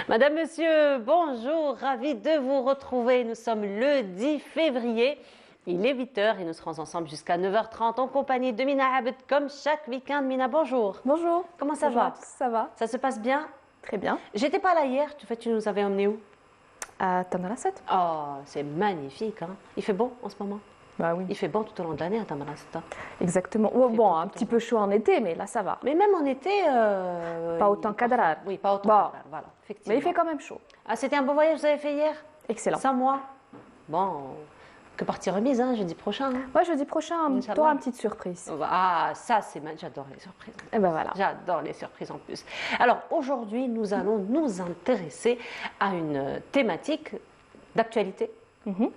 Madame, Monsieur, bonjour, ravi de vous retrouver. Nous sommes le 10 février. Il est 8 h et nous serons ensemble jusqu'à 9 h 30 en compagnie de Mina Abed comme chaque week-end. Mina, bonjour. Bonjour. Comment ça Bonjour va? à tous, ça va. Ça se passe bien? Très bien. J'étais pas là hier, tu nous avais emmenés où? À Tamarasset. Oh, c'est magnifique, hein? Il fait bon en ce moment? Bah oui. Il fait bon tout au long de l'année à Tamarasset. Exactement. Oh, bon, un petit peu chaud en été, mais là ça va. Mais même en été... Pas autant qu'Adrar. Oui, pas autant Bon. qu'Adrar, voilà, effectivement. Mais il fait quand même chaud. Ah, c'était un beau voyage que vous avez fait hier? Excellent. Sans moi? Bon, que partie remise, hein, jeudi prochain. Hein. Moi, jeudi prochain, Inch'Allah. tu auras une petite surprise. Ah, ça, j'adore les surprises. Et ben voilà. J'adore les surprises en plus. Alors, aujourd'hui, nous allons nous intéresser à une thématique d'actualité,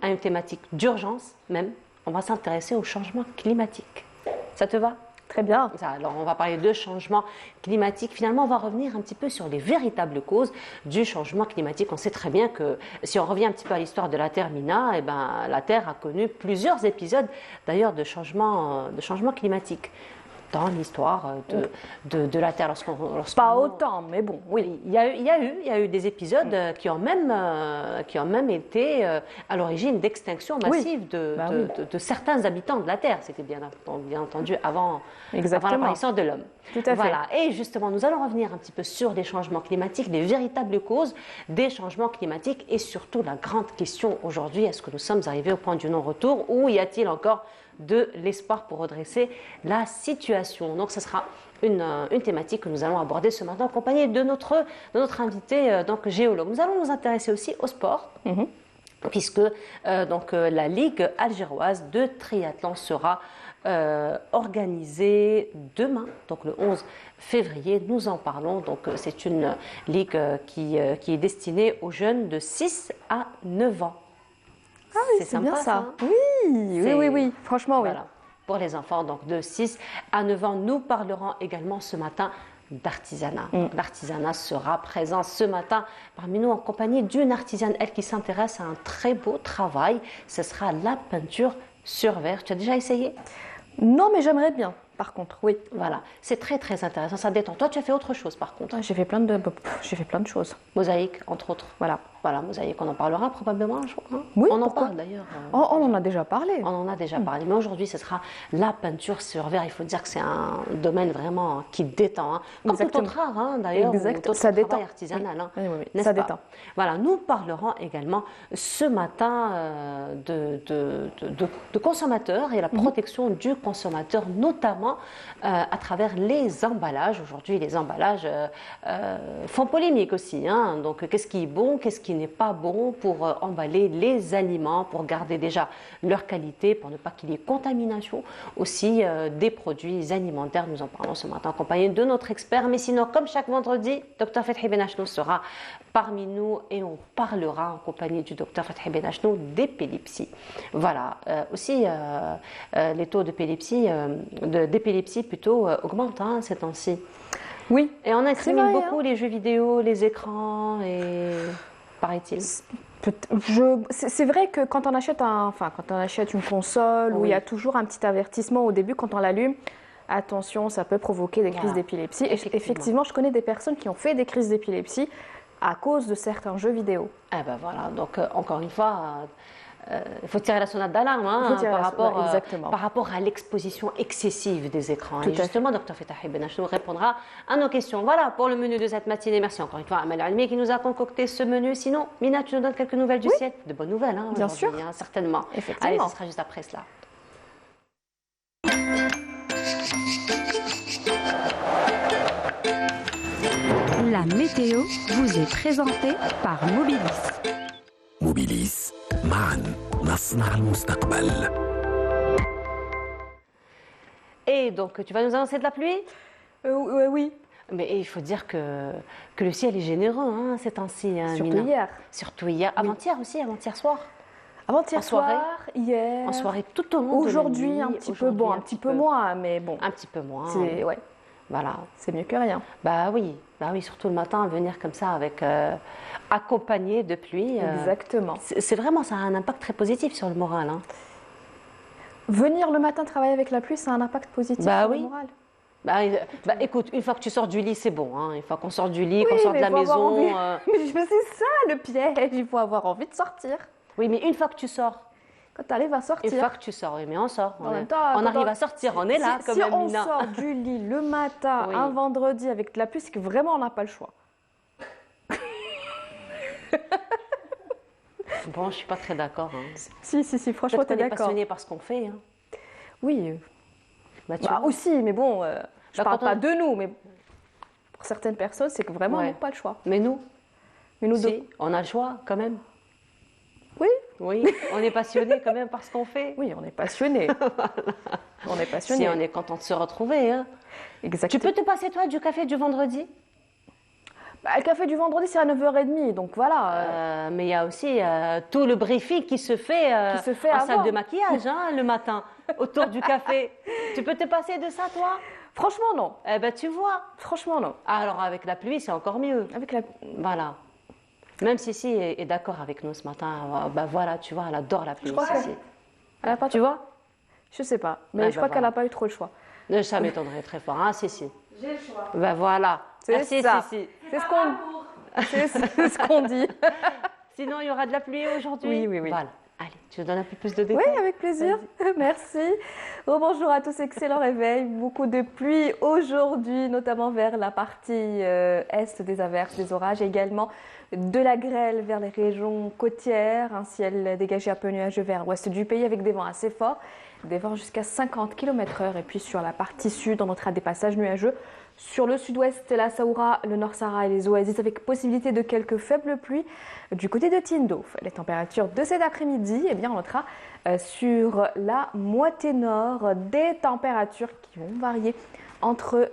à une thématique d'urgence même. On va s'intéresser au changement climatique. Ça te va? Très bien. Alors, on va parler de changement climatique. Finalement, on va revenir un petit peu sur les véritables causes du changement climatique. On sait très bien que si on revient un petit peu à l'histoire de la Terre, Mina, eh ben, la Terre a connu plusieurs épisodes d'ailleurs de changement climatique dans l'histoire de la Terre. Pas autant, mais bon, oui. Il y a eu des épisodes qui ont même été à l'origine d'extinction massive de certains habitants de la Terre. C'était bien entendu avant l'apparition de l'homme. Tout à fait. Voilà. Et justement, nous allons revenir un petit peu sur les changements climatiques, les véritables causes des changements climatiques et surtout la grande question aujourd'hui, est-ce que nous sommes arrivés au point du non-retour ou y a-t-il encore de l'espoir pour redresser la situation? Donc, ce sera une thématique que nous allons aborder ce matin en compagnie de notre invité, donc géologue. Nous allons nous intéresser aussi au sport, puisque la Ligue algéroise de triathlon sera organisée demain, donc le 11 février. Nous en parlons. Donc, c'est une ligue qui est destinée aux jeunes de 6 à 9 ans. Ah oui, c'est sympa, bien ça. ça. Oui. Franchement, oui. Voilà. Pour les enfants donc de 6 à 9 ans, nous parlerons également ce matin d'artisanat. L'artisanat sera présent ce matin parmi nous en compagnie d'une artisane, elle qui s'intéresse à un très beau travail. Ce sera la peinture sur verre. Tu as déjà essayé? Non, mais j'aimerais bien, par contre, oui. Voilà, c'est très très intéressant, ça détend. Toi, tu as fait autre chose par contre? J'ai fait plein de choses. Mosaïque, entre autres. Voilà, mosaïque, on en parlera probablement un jour. Hein? Oui, on en pourquoi parle d'ailleurs. On en a déjà parlé. On en a déjà parlé, mais aujourd'hui, ce sera la peinture sur verre. Il faut dire que c'est un domaine vraiment qui détend. Hein. Comme tout autre art, hein, d'ailleurs, Exact. Ça détend. Travail artisanal. Hein, oui. Ça détend. Voilà, nous parlerons également ce matin de consommateurs et la protection du consommateur, notamment à travers les emballages. Aujourd'hui, les emballages font polémique aussi. Hein. Donc, qu'est-ce qui est bon, qu'est-ce qui n'est pas bon pour emballer les aliments, pour garder déjà leur qualité, pour ne pas qu'il y ait contamination aussi des produits alimentaires. Nous en parlons ce matin en compagnie de notre expert. Mais sinon, comme chaque vendredi, Dr Fethi Benachnou sera parmi nous et on parlera en compagnie du Dr Fethi Benachnou d'épilepsie. Voilà. Aussi, les taux d'épilepsie plutôt augmentent hein, ces temps-ci. Oui. Et on incrimine beaucoup hein. les jeux vidéo, les écrans et... paraît-il. C'est vrai que quand on achète une console où il y a toujours un petit avertissement au début quand on l'allume, attention, ça peut provoquer des crises d'épilepsie. Et effectivement, je connais des personnes qui ont fait des crises d'épilepsie à cause de certains jeux vidéo. Eh ben voilà, donc encore une fois, il faut tirer la sonnette d'alarme hein, par rapport à l'exposition excessive des écrans. Et justement, Dr Fethi Benachnou répondra à nos questions. Voilà pour le menu de cette matinée. Merci encore une fois à Amel Almi qui nous a concocté ce menu. Sinon, Mina, tu nous donnes quelques nouvelles du ciel? De bonnes nouvelles, hein, bien sûr. Hein, certainement. Effectivement. Allez, ce sera juste après cela. La météo vous est présentée par Mobilis. موبيليس معا نصنع المستقبل. Et donc, tu vas nous annoncer de la pluie? Oui. Mais il faut dire que le ciel est généreux hein, ces temps-ci. Hein, surtout Mina. hier. Surtout hier. Avant-hier aussi, avant-hier soir. Avant-hier soir, hier. En soirée tout au long de la nuit. Aujourd'hui, un petit peu, bon, un petit peu moins, mais bon. Un petit peu moins. Ouais. Voilà. C'est mieux que rien. Bah oui, surtout le matin, venir comme ça avec accompagné de pluie. Exactement. C'est vraiment, ça a un impact très positif sur le moral. Hein. Venir le matin travailler avec la pluie, ça a un impact positif sur le moral. Écoute, une fois que tu sors du lit, c'est bon. Hein. Une fois qu'on sort du lit, Oui, qu'on sort de mais la il faut avoir envie. maison. Mais c'est ça le piège, il faut avoir envie de sortir. Oui, mais une fois que tu sors, Quand tu arrives à une sortir. fois que tu sors, oui, mais on sort. En même temps, On quand arrive à sortir, on est là si, quand si même, on Mina. sort du lit le matin, Oui. un vendredi avec de la pluie, c'est que vraiment on n'a pas le choix. Bon, je suis pas très d'accord. Hein. Si, franchement, Peut-être t'es qu'on est d'accord. passionné par ce qu'on fait. Hein. Oui, Tu vois. aussi, mais bon, je Bah, parle quand pas on- de nous, mais pour certaines personnes, c'est que vraiment on Ouais. n'a pas le choix. Mais nous, Mais nous deux. si, on a le choix quand même. Oui, Oui, on est passionné quand même par ce qu'on fait. oui, on est passionnés. On est passionnés. Si, on est content de se retrouver. Hein. Exactement. Tu peux te passer, toi, du café du vendredi Le café du vendredi, c'est à 9h30, donc voilà. Mais il y a aussi tout le briefing qui se fait, Qui se fait en avant. salle de maquillage hein, le matin, autour du café. Tu peux te passer de ça, toi Franchement, non. Eh ben, tu vois. Franchement, non. Alors, avec la pluie, c'est encore mieux. Avec la... Voilà. Même Sissi est d'accord avec nous ce matin. Ben voilà, tu vois, elle adore la pluie, crois que- Sissi. Elle a pas... Tu vois Je sais pas, mais Ah, je crois bah qu'elle n'a voilà. pas eu trop le choix. Ça m'étonnerait très fort, hein, Sissi. J'ai le choix. Ben voilà. C'est Merci, ça. Sissi. C'est ce qu'on... c'est ce qu'on dit. Sinon, il y aura de la pluie aujourd'hui. Oui. Voilà. Allez, tu donnes un peu plus de Oui, détails. avec plaisir. Merci. Bonjour à tous, excellent réveil. Beaucoup de pluie aujourd'hui, notamment vers la partie est des averses, des orages, et également de la grêle vers les régions côtières. Un ciel dégagé un peu nuageux vers l'ouest du pays avec des vents assez forts, des vents jusqu'à 50 km/h. Et puis sur la partie sud, on notera des passages nuageux. Sur le sud-ouest, la Saoura, le Nord Sahara et les oasis avec possibilité de quelques faibles pluies du côté de Tindouf. Les températures de cet après-midi, eh bien, on notera sur la moitié nord des températures qui vont varier entre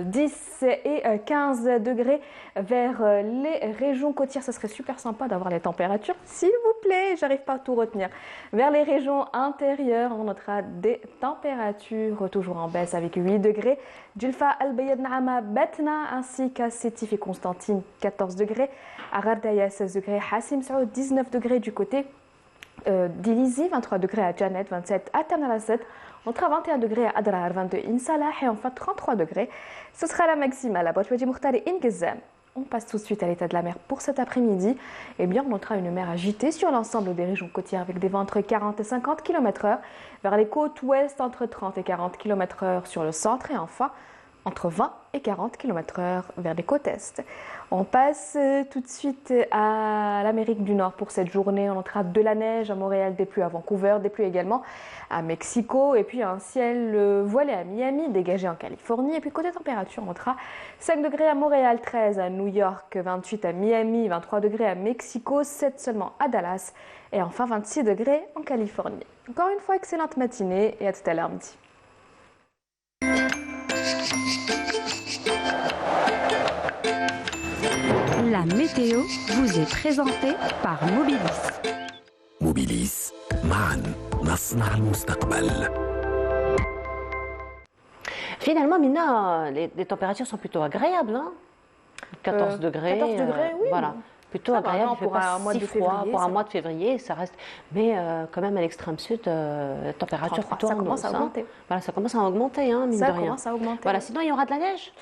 10 et 15 degrés vers les régions côtières. Ça serait super sympa d'avoir les températures, s'il vous plaît, j'arrive pas à tout retenir. Vers les régions intérieures, on notera des températures toujours en baisse avec 8 degrés. Julfa, Al-Bayad, Naama, Batna ainsi qu'à Sétif et Constantine, 14 degrés. À Gardaya, 16 degrés. Hassim Saoud, 19 degrés du côté d'Ilizi, 23 degrés à Janet, 27 à Tamarasset. On sera 21 degrés à Adrar, 22 à Insalah et enfin 33 degrés. Ce sera la maximale à Bouchouadji Moukhtar et Ingezam. On passe tout de suite à l'état de la mer pour cet après-midi. Eh bien, on notera une mer agitée sur l'ensemble des régions côtières avec des vents entre 40 et 50 km/h. Vers les côtes ouest, entre 30 et 40 km/h sur le centre. Et enfin, entre 20 et 40 km/h vers les côtes est. On passe tout de suite à l'Amérique du Nord pour cette journée. On notera de la neige à Montréal, des pluies à Vancouver, des pluies également à Mexico. Et puis un ciel voilé à Miami, dégagé en Californie. Et puis côté température, on notera 5 degrés à Montréal, 13 à New York, 28 à Miami, 23 degrés à Mexico, 7 seulement à Dallas. Et enfin 26 degrés en Californie. Encore une fois, excellente matinée et à tout à l'heure midi. La météo vous est présentée par Mobilis. موبيليس معا نصنع المستقبل. Finalement, Mina, les températures sont plutôt agréables. Hein 14 degrés. 14 degrés, oui. Voilà. Plutôt Ça va, agréable, non, il fait pour pas un mois si de froid. février, Pour ça un va. mois de février, ça reste. Mais quand même, à l'extrême sud, température 33, plutôt ça en commence à hausse, hein. augmenter. Voilà, ça commence à augmenter, hein, mine Ça de rien. commence à augmenter. Voilà, sinon, il y aura de la neige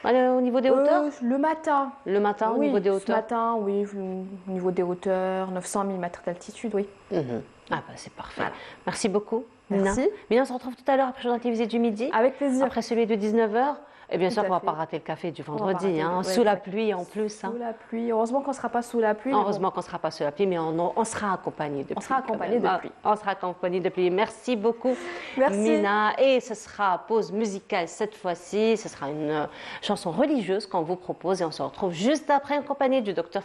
au niveau des hauteurs. Le matin. Le matin, au Oui, niveau des ce hauteurs. matin, oui, au niveau des hauteurs, 900 000 mètres d'altitude, oui. Mhm. Ah, bah, c'est parfait. Merci beaucoup, Mina. Merci. Mina, on se retrouve tout à l'heure après le journal télévisé du midi. Avec plaisir. Après celui de 19h. Et bien Tout sûr, à on ne va fait. pas rater le café du va pas vendredi, rater, hein, ouais, sous la exact. pluie en plus. Hein. Sous la pluie. Heureusement qu'on ne sera pas sous la pluie. mais bon. Heureusement qu'on ne sera pas sous la pluie, mais on sera accompagné de pluie. On sera accompagné quand même. de pluie. On sera accompagné de pluie. Merci beaucoup, Merci. Mina. Et ce sera pause musicale cette fois-ci. Ce sera une chanson religieuse qu'on vous propose et on se retrouve juste après en compagnie du docteur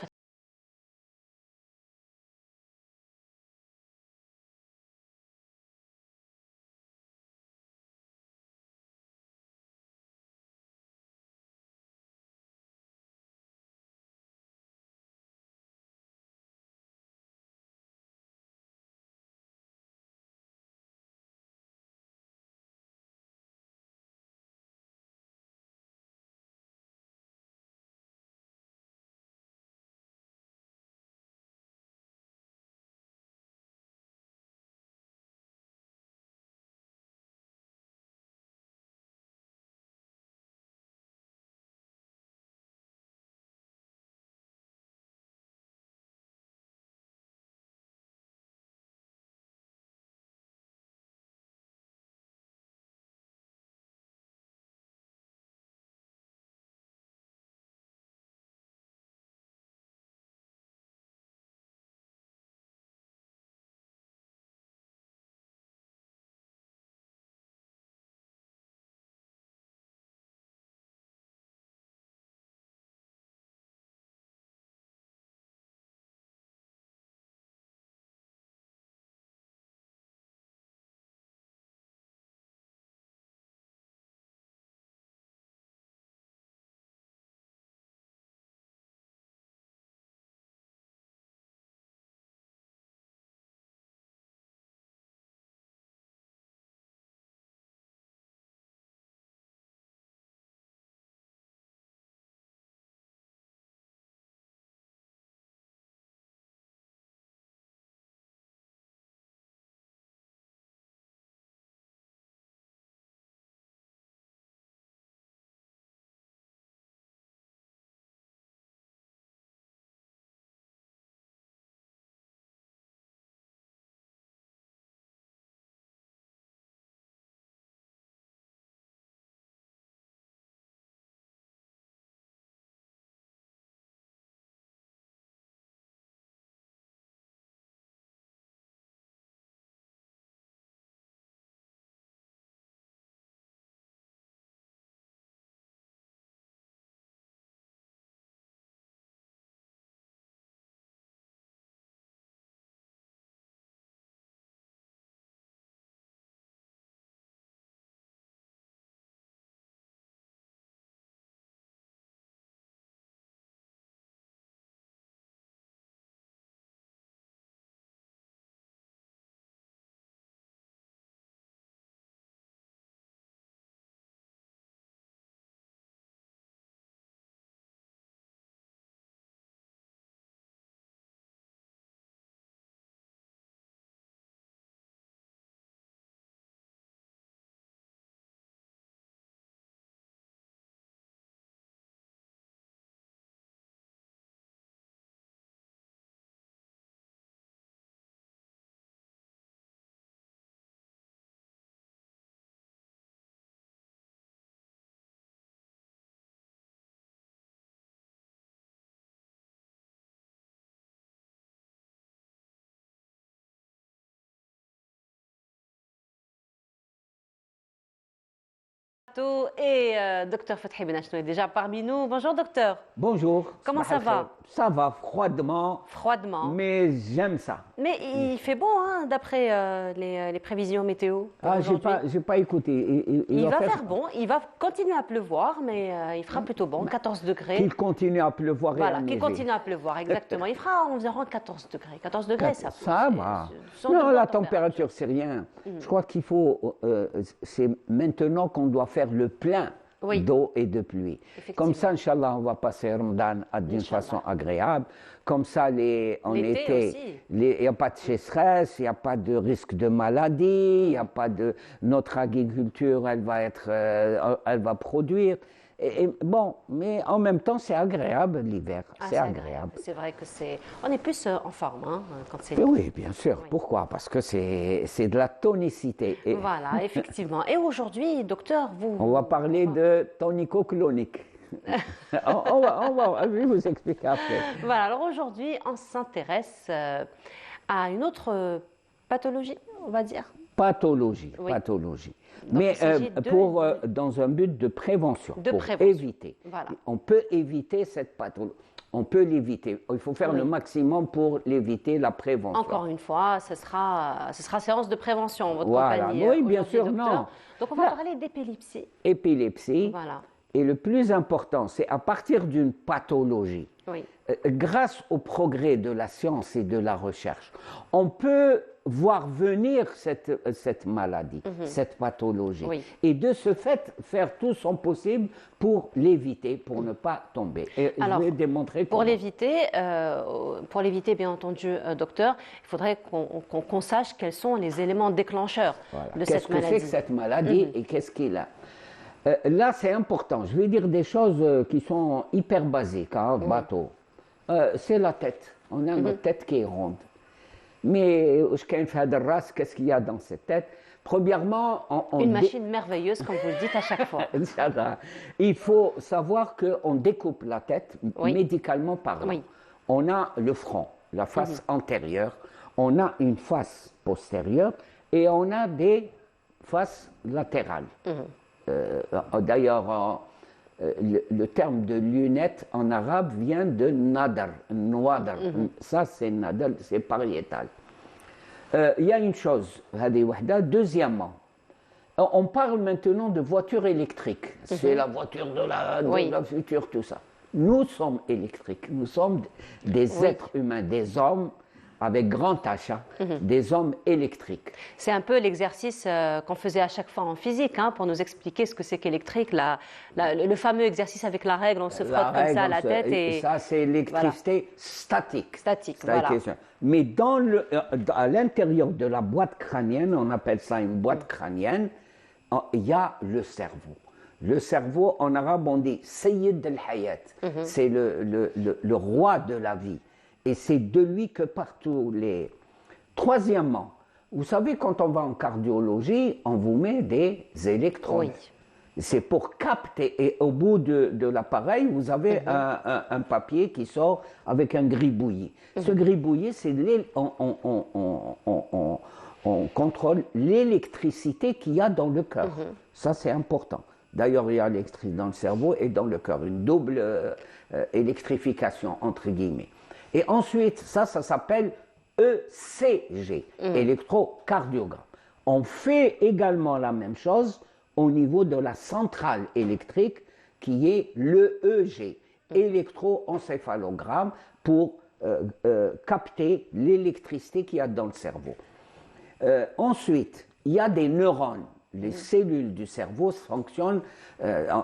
Marto et docteur Fethi Benachnou est déjà parmi nous. Bonjour docteur. Bonjour. Comment ça va? Ça va froidement. Froidement. Mais j'aime ça. Mais il fait bon, hein, d'après les prévisions météo. Ah, j'ai pas écouté. Il va faire bon. Il va continuer à pleuvoir, mais il fera plutôt bon. 14 degrés. Qu'il continue à pleuvoir et à Voilà, neiger. qu'il continue à pleuvoir, exactement. Il fera environ 14 degrés. 14 degrés, ça va. Sans Non, de la bonne température, c'est rien. Je crois qu'il faut. C'est maintenant qu'on doit faire le plein d'eau et de pluie. Comme ça, Inch'Allah, on va passer Ramadan d'une façon agréable. Comme ça, en été, il n'y a pas de sécheresse, il n'y a pas de risque de maladie, il n'y a pas de. Notre agriculture, elle va produire. Bon, mais en même temps, c'est agréable l'hiver. C'est agréable. C'est vrai que on est plus en forme, hein, quand c'est. Oui, bien sûr. Oui. Pourquoi? Parce que c'est de la tonicité. Voilà, effectivement. Et aujourd'hui, docteur, on va parler de tonico-clonique. Je vais vous expliquer après. Voilà, alors aujourd'hui, on s'intéresse à une autre pathologie, on va dire. Pathologie. Mais dans un but de prévention, éviter. Voilà. On peut éviter cette pathologie. On peut l'éviter. Il faut faire le maximum pour l'éviter, la prévention. Encore une fois, ce sera séance de prévention, votre compagnie. Oui, bien sûr, docteur. Non. Donc on va parler d'épilepsie. Épilepsie. Voilà. Et le plus important, c'est à partir d'une pathologie, grâce au progrès de la science et de la recherche, on peut voir venir cette maladie, cette pathologie. Et de ce fait, faire tout son possible pour l'éviter, pour ne pas tomber. Et alors, je vais démontrer pour l'éviter, bien entendu, docteur, il faudrait qu'on sache quels sont les éléments déclencheurs de cette maladie. Qu'est-ce que c'est que cette maladie et qu'est-ce qu'il a? Là, c'est important. Je vais dire des choses qui sont hyper basiques, bateau. C'est la tête. On a une tête qui est ronde. Mais qu'est-ce qu'il y a dans cette tête? Premièrement, une machine merveilleuse, comme vous le dites à chaque fois. Il faut savoir qu'on découpe la tête médicalement parlant. On a le front, la face antérieure, on a une face postérieure et on a des faces latérales. D'ailleurs, le terme de lunette en arabe vient de nadar, noadar. Ça, c'est nadar, c'est pariétal. Il y a une chose, deuxièmement, on parle maintenant de voiture électrique. C'est la voiture de la future, tout ça. Nous sommes électriques, nous sommes des êtres humains, des hommes avec grand H, des hommes électriques. C'est un peu l'exercice qu'on faisait à chaque fois en physique, pour nous expliquer ce que c'est qu'électrique, le fameux exercice avec la règle, on se frotte comme ça à la tête. Et ça, c'est l'électricité statique. Statique, voilà. Mais à l'intérieur de la boîte crânienne, on appelle ça une boîte crânienne, il y a le cerveau. Le cerveau, en arabe, on dit « Sayyid al-Hayat », c'est le roi de la vie. Et c'est de lui que partout les... Troisièmement, vous savez, quand on va en cardiologie, on vous met des électrodes. C'est pour capter. Et au bout de l'appareil, vous avez un papier qui sort avec un gribouillis. Ce gribouillis, c'est on contrôle l'électricité qu'il y a dans le cœur. Ça, c'est important. D'ailleurs, il y a l'électricité dans le cerveau et dans le cœur. Une double électrification, entre guillemets. Et ensuite, ça s'appelle ECG, électrocardiogramme. On fait également la même chose au niveau de la centrale électrique qui est l'EEG, électroencéphalogramme, pour capter l'électricité qu'il y a dans le cerveau. Ensuite, il y a des neurones. Les cellules du cerveau fonctionnent,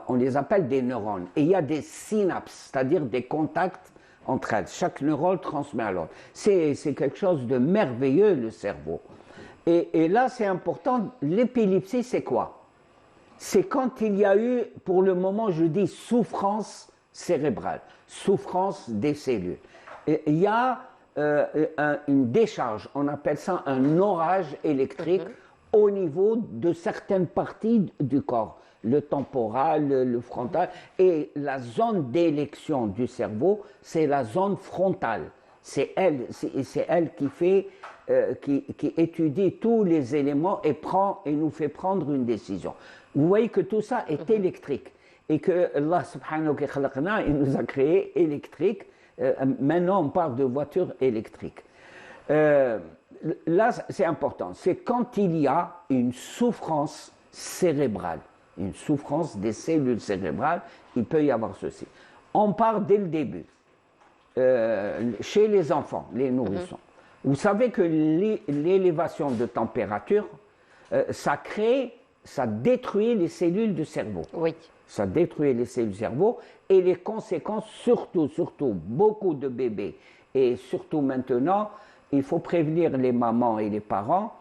on les appelle des neurones. Et il y a des synapses, c'est-à-dire des contacts entre elles. Chaque neurone transmet à l'autre. C'est quelque chose de merveilleux, le cerveau. Et là, c'est important, l'épilepsie, c'est quoi? C'est quand il y a eu, pour le moment, je dis souffrance cérébrale, souffrance des cellules. Et il y a une décharge, on appelle ça un orage électrique au niveau de certaines parties du corps. Le temporal, le frontal, et la zone d'élection du cerveau, c'est la zone frontale. c'est elle qui fait, qui étudie tous les éléments et nous fait prendre une décision. Vous voyez que tout ça est électrique et que Allah subhanahu wa ta'ala, il nous a créé électrique. Maintenant, on parle de voitures électriques. Là, c'est important. C'est quand il y a une souffrance cérébrale, une souffrance des cellules cérébrales, il peut y avoir ceci. On part dès le début. Chez les enfants, les nourrissons. Vous savez que l'élévation de température, ça détruit les cellules du cerveau. Oui. Ça détruit les cellules du cerveau et les conséquences, surtout, beaucoup de bébés et surtout maintenant, il faut prévenir les mamans et les parents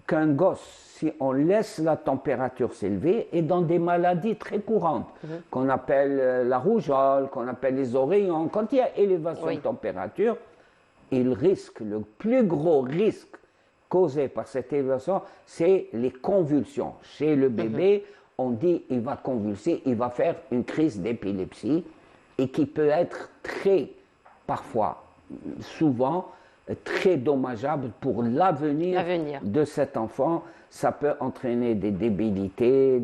qu'un gosse, si on laisse la température s'élever, est dans des maladies très courantes, qu'on appelle la rougeole, qu'on appelle les oreillons. Quand il y a élévation de température, le plus gros risque causé par cette élévation, c'est les convulsions. Chez le bébé, on dit il va convulser, il va faire une crise d'épilepsie et qui peut être souvent, très dommageable pour l'avenir de cet enfant. Ça peut entraîner des débilités,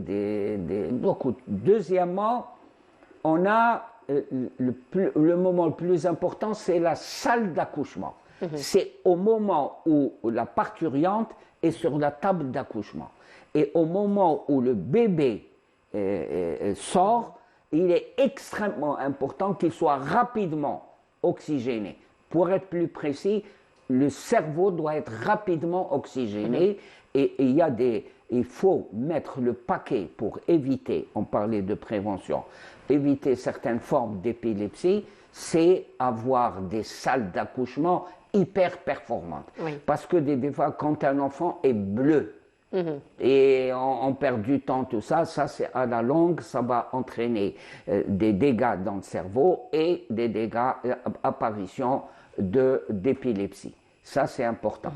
beaucoup. Deuxièmement, on a le moment le plus important, c'est la salle d'accouchement. C'est au moment où la parturiente est sur la table d'accouchement. Et au moment où le bébé sort, il est extrêmement important qu'il soit rapidement oxygéné. Pour être plus précis, le cerveau doit être rapidement oxygéné et il faut mettre le paquet pour éviter, on parlait de prévention, éviter certaines formes d'épilepsie, c'est avoir des salles d'accouchement hyper performantes. Parce que des fois, quand un enfant est bleu, et on perd du temps, tout ça, c'est à la longue, ça va entraîner des dégâts dans le cerveau et des dégâts, apparition d'épilepsie. Ça, c'est important.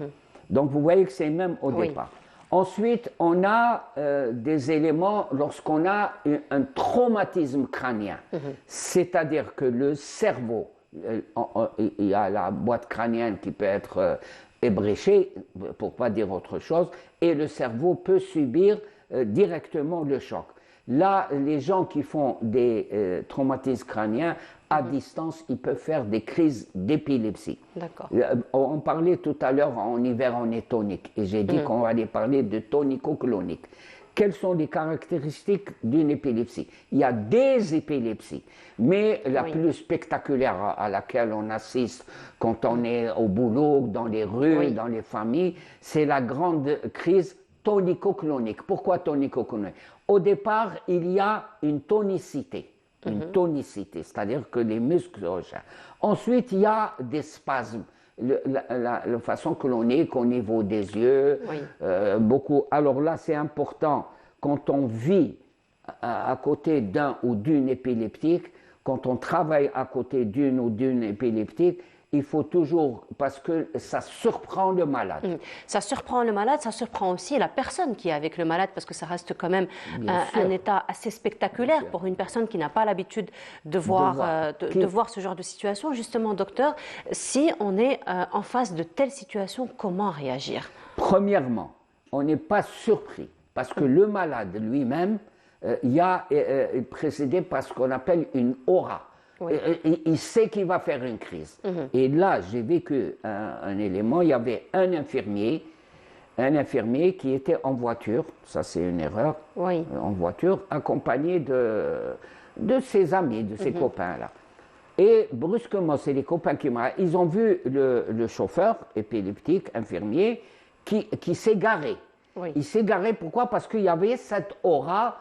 Donc, vous voyez que c'est même au départ. Ensuite, on a des éléments lorsqu'on a un traumatisme crânien. C'est-à-dire que le cerveau, il y a la boîte crânienne qui peut être ébréchée, pour ne pas dire autre chose, et le cerveau peut subir directement le choc. Là, les gens qui font des traumatismes crâniens, à distance, ils peuvent faire des crises d'épilepsie. D'accord. On parlait tout à l'heure, en hiver, on est tonique, et j'ai dit qu'on allait parler de tonico-clonique. Quelles sont les caractéristiques d'une épilepsie? Il y a des épilepsies, mais la plus spectaculaire à laquelle on assiste quand on est au boulot, dans les rues, dans les familles, c'est la grande crise tonico-clonique. Pourquoi tonico-clonique? Au départ, il y a une tonicité, c'est-à-dire que les muscles se recherchent. Ensuite, il y a des spasmes. La façon clonique au niveau des yeux, beaucoup. Alors là, c'est important, quand on vit à côté d'un ou d'une épileptique, quand on travaille à côté d'une ou d'une épileptique, il faut toujours, parce que ça surprend le malade. Ça surprend le malade, ça surprend aussi la personne qui est avec le malade, parce que ça reste quand même un état assez spectaculaire pour une personne qui n'a pas l'habitude de voir ce genre de situation. Justement, docteur, si on est en face de telles situations, comment réagir? Premièrement, on n'est pas surpris, parce que le malade lui-même, il est précédé par ce qu'on appelle une aura. Il sait qu'il va faire une crise. Et là, j'ai vécu un élément, il y avait un infirmier qui était en voiture, ça c'est une erreur, en voiture, accompagné de ses amis, de ses copains-là. Et brusquement, c'est les copains ils ont vu le chauffeur épileptique, infirmier, qui s'est garé. Il s'est garé, pourquoi? Parce qu'il y avait cette aura.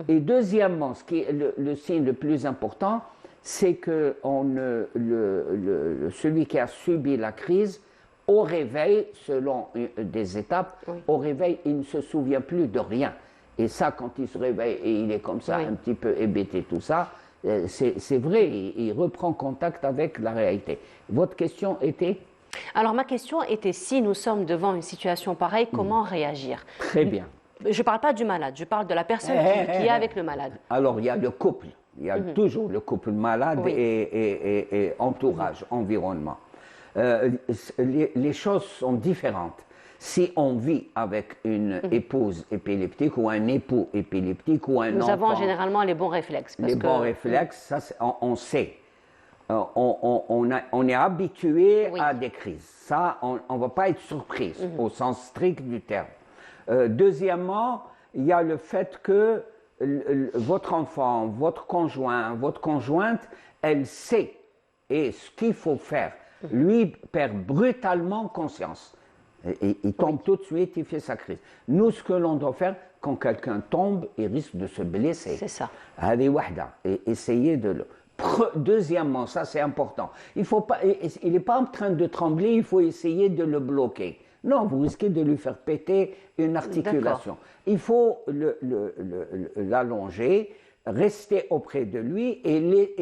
Et deuxièmement, ce qui est le signe le plus important, c'est que celui qui a subi la crise, au réveil, selon des étapes, au réveil, il ne se souvient plus de rien. Et ça, quand il se réveille et il est comme ça, un petit peu hébété, tout ça, c'est vrai, il reprend contact avec la réalité. Votre question était? Alors, ma question était, si nous sommes devant une situation pareille, comment réagir? Très bien. Je ne parle pas du malade, je parle de la personne qui est avec le malade. Alors, il y a le couple. Il y a toujours le couple malade et entourage, environnement. Les choses sont différentes. Si on vit avec une épouse épileptique ou un époux épileptique ou un enfant... Nous avons généralement les bons réflexes. Bons réflexes, ça, on sait. On est habitué à des crises. Ça, on ne va pas être surprise au sens strict du terme. Deuxièmement, il y a le fait que votre enfant, votre conjoint, votre conjointe, elle sait et ce qu'il faut faire. Lui perd brutalement conscience. Il tombe tout de suite, il fait sa crise. Nous, ce que l'on doit faire, quand quelqu'un tombe, il risque de se blesser. C'est ça. Et essayer de le... Deuxièmement, ça c'est important, il n'est pas en train de trembler, il faut essayer de le bloquer. Non, vous risquez de lui faire péter une articulation. Il faut l'allonger, rester auprès de lui et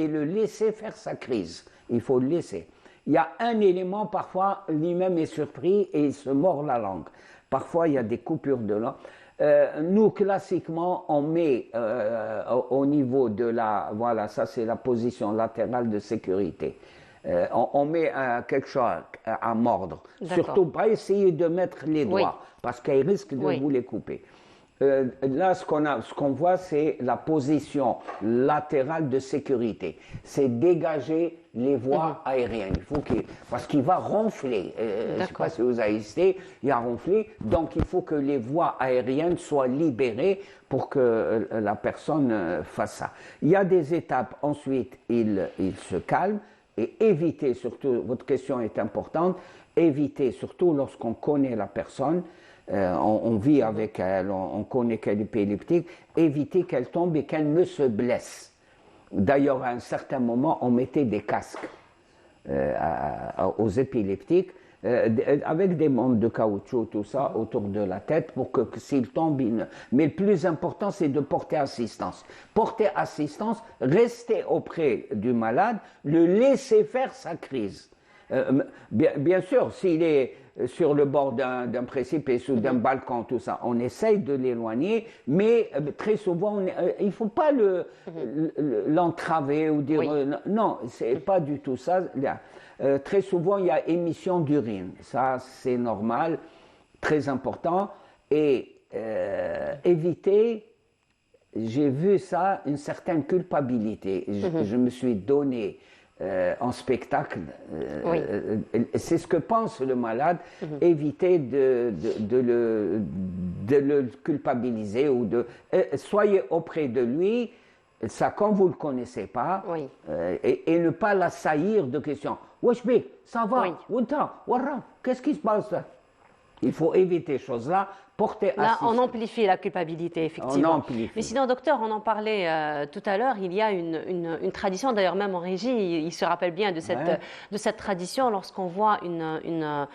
le laisser faire sa crise. Il faut le laisser. Il y a un élément, parfois, lui-même est surpris et il se mord la langue. Parfois, il y a des coupures de langue. Nous, classiquement, on met au niveau de la... Voilà, ça c'est la position latérale de sécurité. On met quelque chose à mordre. Surtout, pas essayer de mettre les doigts, parce qu'il risque de vous les couper. Là, ce qu'on voit, c'est la position latérale de sécurité. C'est dégager les voies aériennes. Parce qu'il va ronfler. Je ne sais pas si vous avez essayé, il a ronflé. Donc, il faut que les voies aériennes soient libérées pour que la personne fasse ça. Il y a des étapes. Ensuite, il se calme et éviter, surtout, votre question est importante, éviter, surtout lorsqu'on connaît la personne, on vit avec elle, on connaît qu'elle est épileptique, éviter qu'elle tombe et qu'elle ne se blesse. D'ailleurs, à un certain moment, on mettait des casques aux épileptiques avec des bandes de caoutchouc, tout ça, autour de la tête pour que s'il tombe, Mais le plus important, c'est de porter assistance. Porter assistance, rester auprès du malade, le laisser faire sa crise. Bien sûr, s'il est sur le bord d'un précipice ou d'un balcon, tout ça, on essaye de l'éloigner, mais très souvent, il ne faut pas l'entraver ou dire non, c'est pas du tout ça. Très souvent, il y a émission d'urine. Ça, c'est normal, très important. Et éviter, j'ai vu ça, une certaine culpabilité. Je me suis donné en spectacle, c'est ce que pense le malade, éviter de le culpabiliser ou soyez auprès de lui, ça quand vous ne le connaissez pas, et ne pas l'assaillir de questions. Wesh bik, ça va, qu'est-ce qui se passe là? Il faut éviter ces choses-là. Là, on amplifie la culpabilité, effectivement. Mais sinon, docteur, on en parlait tout à l'heure, il y a une tradition, d'ailleurs même en régie, il se rappelle bien de cette tradition, lorsqu'on voit quelqu'un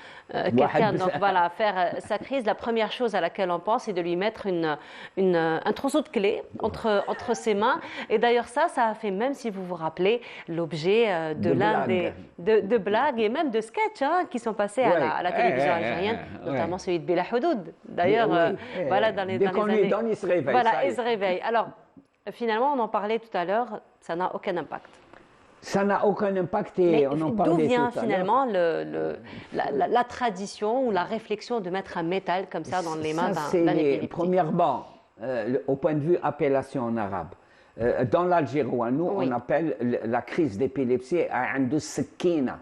faire sa crise, la première chose à laquelle on pense, c'est de lui mettre un trousseau de clés entre ses mains. Et d'ailleurs ça a fait, même si vous vous rappelez, l'objet de blagues et même de sketchs qui sont passés à la télévision algérienne, notamment celui de Bela Houdoud. D'ailleurs, voilà, dans les années... il se réveille. Voilà, il se réveille. Alors, finalement, on en parlait tout à l'heure, ça n'a aucun impact. Ça n'a aucun impact et on en parlait tout à l'heure. D'où vient finalement la tradition ou la réflexion de mettre un métal comme ça dans les mains d'un épileptique? Premièrement, au point de vue appellation en arabe, dans l'algérois, nous, on appelle la crise d'épilepsie un sakina.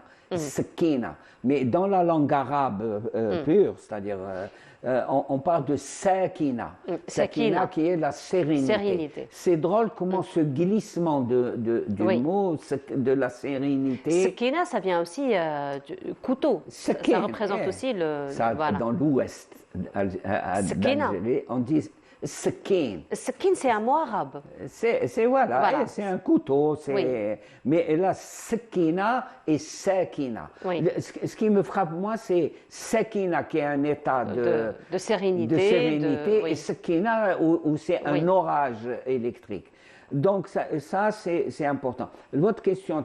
Mais dans la langue arabe pure, c'est-à-dire on parle de sakina. Sakina qui est la sérénité. C'est drôle comment ce glissement du mot de la sérénité. Sakina, ça vient aussi du couteau. Ça représente aussi le... Dans l'ouest d'Algérie, on dit Sakin. Sakin, c'est un mot arabe. C'est c'est un couteau. Mais là, sakina et sakina. Ce qui me frappe, moi, c'est sakina qui est un état de sérénité. Et sakina où c'est un orage électrique. Donc ça c'est important. Votre question,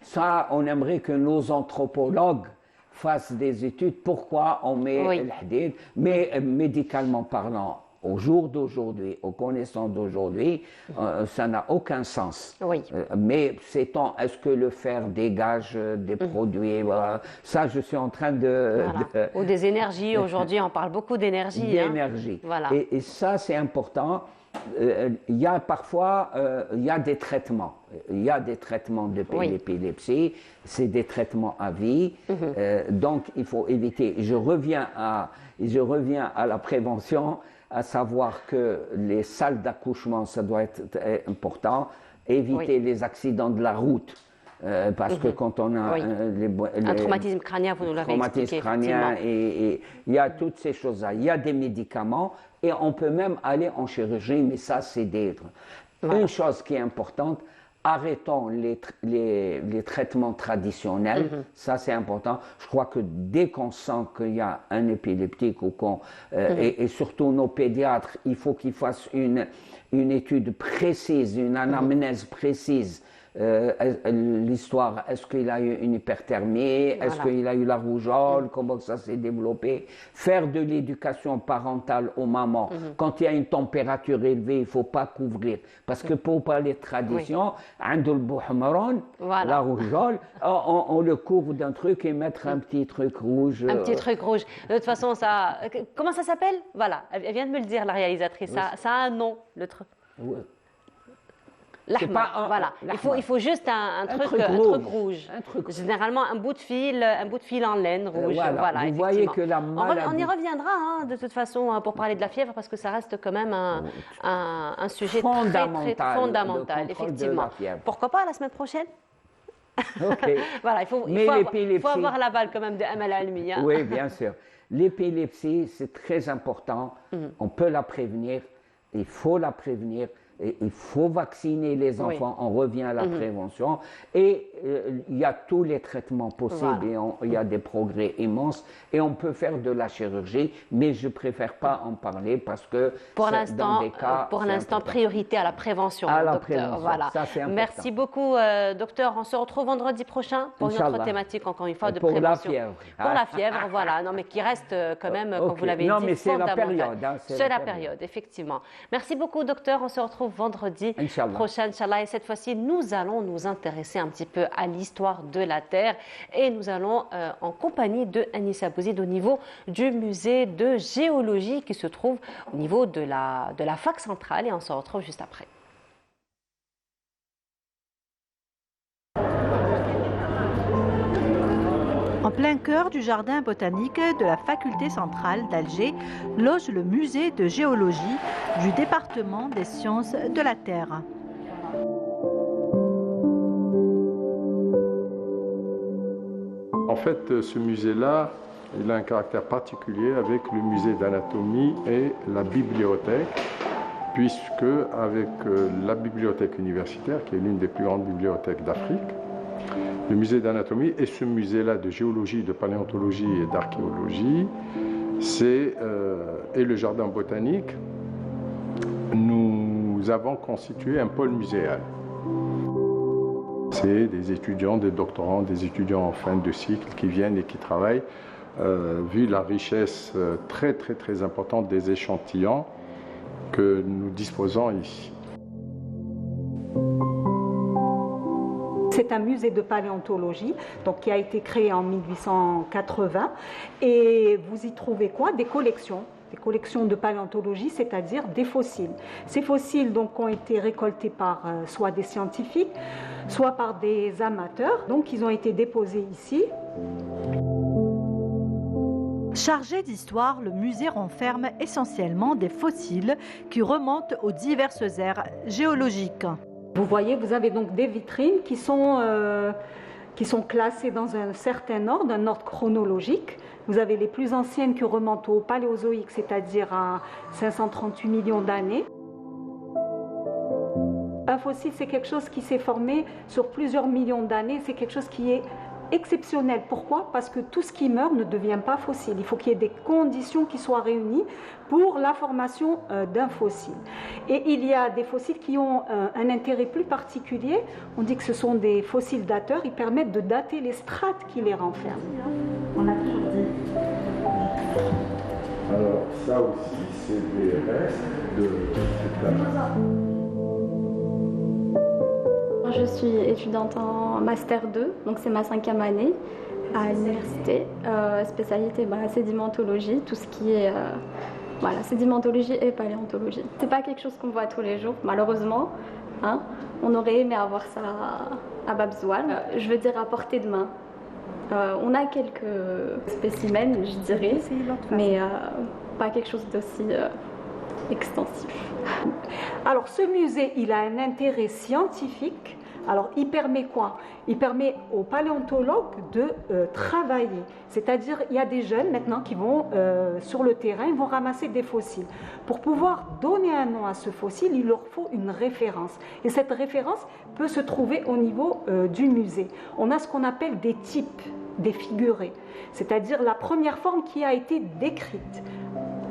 ça, on aimerait que nos anthropologues fassent des études pourquoi on met le hadid, mais médicalement parlant, au jour d'aujourd'hui, aux connaissances d'aujourd'hui, ça n'a aucun sens. Oui. Mais sait-on, est-ce que le fer dégage des produits, voilà. Ça, je suis en train de... Voilà. Ou des énergies, aujourd'hui on parle beaucoup d'énergie. D'énergie. Voilà. Et ça, c'est important. Il y a parfois il y a des traitements. Il y a des traitements de l'épilepsie, c'est des traitements à vie. Donc, il faut éviter. Je reviens à la prévention, à savoir que les salles d'accouchement, ça doit être important. Éviter les accidents de la route. Parce que quand on a un traumatisme crânien, vous nous l'avez expliqué. Traumatisme crânien, et il y a toutes ces choses-là. Il y a des médicaments et on peut même aller en chirurgie, mais ça, c'est d'être. Voilà. Une chose qui est importante, arrêtons les traitements traditionnels. Ça, c'est important. Je crois que dès qu'on sent qu'il y a un épileptique ou et surtout nos pédiatres, il faut qu'ils fassent une étude précise, une anamnèse précise. L'histoire, est-ce qu'il a eu une hyperthermie, est-ce qu'il a eu la rougeole, comment ça s'est développé, faire de l'éducation parentale aux mamans. Quand il y a une température élevée, il ne faut pas couvrir, parce que pour parler de tradition, la rougeole, on le couvre d'un truc et mettre un petit truc rouge. Un petit truc rouge. De toute façon, ça, comment ça s'appelle? Voilà, elle vient de me le dire, la réalisatrice. Ça a un nom, le truc. Voilà. Il faut juste un truc rouge. Généralement un bout de fil en laine rouge. Voilà, vous voyez que la maladie... On y reviendra de toute façon pour parler de la fièvre parce que ça reste quand même un sujet très fondamental, effectivement. Pourquoi pas la semaine prochaine? Voilà, il faut avoir l'aval quand même de Amal Almi. Oui, bien sûr. L'épilepsie, c'est très important. On peut la prévenir. Il faut la prévenir. Et il faut vacciner les enfants, on revient à la prévention. Et il y a tous les traitements possibles, et il y a des progrès immenses. Et on peut faire de la chirurgie, mais je ne préfère pas en parler parce que pour l'instant, priorité à la prévention, docteur. Voilà. Ça, c'est important. Merci beaucoup, docteur. On se retrouve vendredi prochain pour une autre thématique, encore une fois, de prévention. La fièvre. Pour la fièvre, voilà. Non, mais qui reste quand même, comme vous l'avez dit, mais c'est la période. C'est la période, effectivement. Merci beaucoup, docteur. On se retrouve vendredi prochain, Inch'Allah. Et cette fois-ci, nous allons nous intéresser un petit peu à l'histoire de la Terre. Et nous allons, en compagnie de Anissa Bouzid, au niveau du musée de géologie qui se trouve au niveau de la fac centrale. Et on se retrouve juste après. En plein cœur du jardin botanique de la faculté centrale d'Alger loge le musée de géologie du département des sciences de la Terre. En fait, ce musée-là, il a un caractère particulier avec le musée d'anatomie et la bibliothèque, puisque avec la bibliothèque universitaire, qui est l'une des plus grandes bibliothèques d'Afrique, le musée d'anatomie et ce musée-là de géologie, de paléontologie et d'archéologie, et le jardin botanique, nous avons constitué un pôle muséal. C'est des étudiants, des doctorants, des étudiants en fin de cycle qui viennent et qui travaillent, vu la richesse très très très importante des échantillons que nous disposons ici. C'est un musée de paléontologie donc, qui a été créé en 1880 et vous y trouvez quoi? Des collections de paléontologie, c'est-à-dire des fossiles. Ces fossiles donc, ont été récoltés par soit des scientifiques, soit par des amateurs. Donc ils ont été déposés ici. Chargé d'histoire, le musée renferme essentiellement des fossiles qui remontent aux diverses ères géologiques. Vous voyez, vous avez donc des vitrines qui sont classées dans un certain ordre, un ordre chronologique. Vous avez les plus anciennes qui remontent au Paléozoïque, c'est-à-dire à 538 millions d'années. Un fossile, c'est quelque chose qui s'est formé sur plusieurs millions d'années. C'est quelque chose qui est exceptionnel. Pourquoi? Parce que tout ce qui meurt ne devient pas fossile. Il faut qu'il y ait des conditions qui soient réunies pour la formation d'un fossile. Et il y a des fossiles qui ont un intérêt plus particulier. On dit que ce sont des fossiles dateurs. Ils permettent de dater les strates qui les renferment. On a toujours dit. Alors, ça aussi, c'est des restes de cette dame. Je suis étudiante en Master 2, donc c'est ma 5e année à l'université. Spécialité sédimentologie, tout ce qui est sédimentologie et paléontologie. C'est pas quelque chose qu'on voit tous les jours, malheureusement. Hein. On aurait aimé avoir ça à Babzouane. Je veux dire à portée de main. On a quelques spécimens, je dirais, mais pas quelque chose d'aussi extensif. Alors ce musée, il a un intérêt scientifique. Alors il permet quoi? Il permet aux paléontologues de travailler. C'est-à-dire il y a des jeunes maintenant qui vont sur le terrain, ils vont ramasser des fossiles. Pour pouvoir donner un nom à ce fossile, il leur faut une référence. Et cette référence peut se trouver au niveau du musée. On a ce qu'on appelle des types, des figurés. C'est-à-dire la première forme qui a été décrite.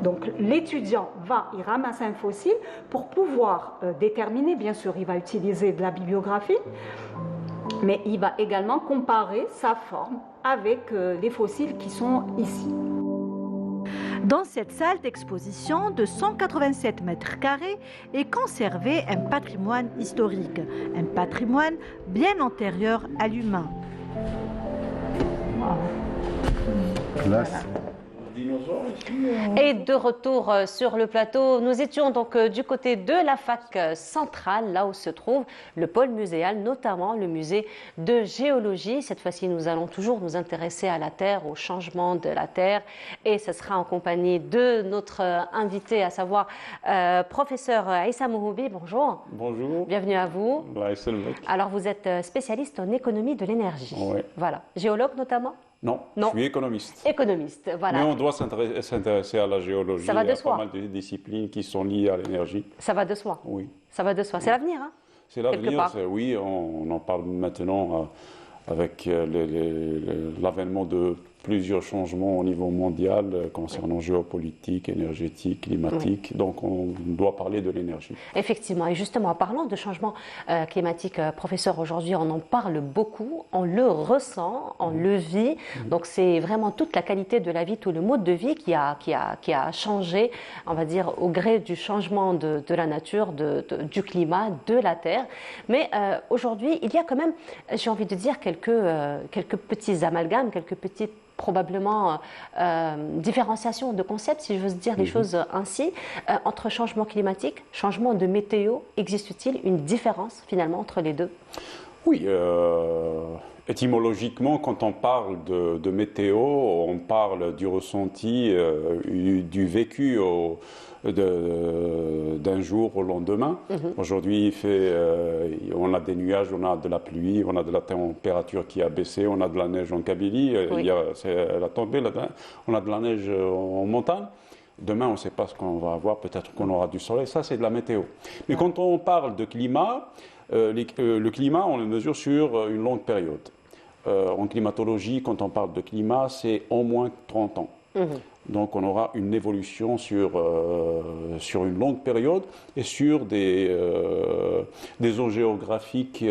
Donc l'étudiant il ramasse un fossile pour pouvoir déterminer, bien sûr il va utiliser de la bibliographie, mais il va également comparer sa forme avec les fossiles qui sont ici. Dans cette salle d'exposition de 187 mètres carrés est conservé un patrimoine historique, un patrimoine bien antérieur à l'humain. Classe. Et de retour sur le plateau, nous étions donc du côté de la fac centrale, là où se trouve le pôle muséal, notamment le musée de géologie. Cette fois-ci, nous allons toujours nous intéresser à la Terre, au changement de la Terre. Et ce sera en compagnie de notre invité, à savoir professeur Aïssa Mohoubi. Bonjour. Bonjour. Bienvenue à vous. Alors, vous êtes spécialiste en économie de l'énergie. Oui. Voilà. Géologue notamment? Non, je suis économiste. Économiste, voilà. Mais on doit s'intéresser à la géologie. Ça va de Il y a soi. pas mal de disciplines qui sont liées à l'énergie. Ça va de soi. Oui. Ça va de soi. C'est l'avenir, hein? C'est l'avenir, oui. On en parle maintenant avec l'avènement de plusieurs changements au niveau mondial concernant géopolitique, énergétique, climatique. Oui. Donc on doit parler de l'énergie. Effectivement. Et justement, en parlant de changement climatique, professeur, aujourd'hui on en parle beaucoup, on le ressent, on le vit. Donc c'est vraiment toute la qualité de la vie, tout le mode de vie qui a changé, on va dire, au gré du changement de la nature, du climat, de la Terre. Mais aujourd'hui, il y a quand même, j'ai envie de dire, quelques petits amalgames, quelques petites probablement différenciation de concepts, si j'ose dire les choses ainsi, entre changement climatique, changement de météo. Existe-t-il une différence finalement entre les deux? Oui, étymologiquement, quand on parle de météo, on parle du ressenti, du vécu d'un jour au lendemain. Aujourd'hui, on a des nuages, on a de la pluie, on a de la température qui a baissé, on a de la neige en Kabylie, elle a tombé, on a de la neige en montagne. Demain, on ne sait pas ce qu'on va avoir, peut-être qu'on aura du soleil, ça c'est de la météo. Mais quand on parle de climat, le climat, on le mesure sur une longue période. En climatologie, quand on parle de climat, c'est au moins 30 ans. Donc on aura une évolution sur une longue période et sur des zones géographiques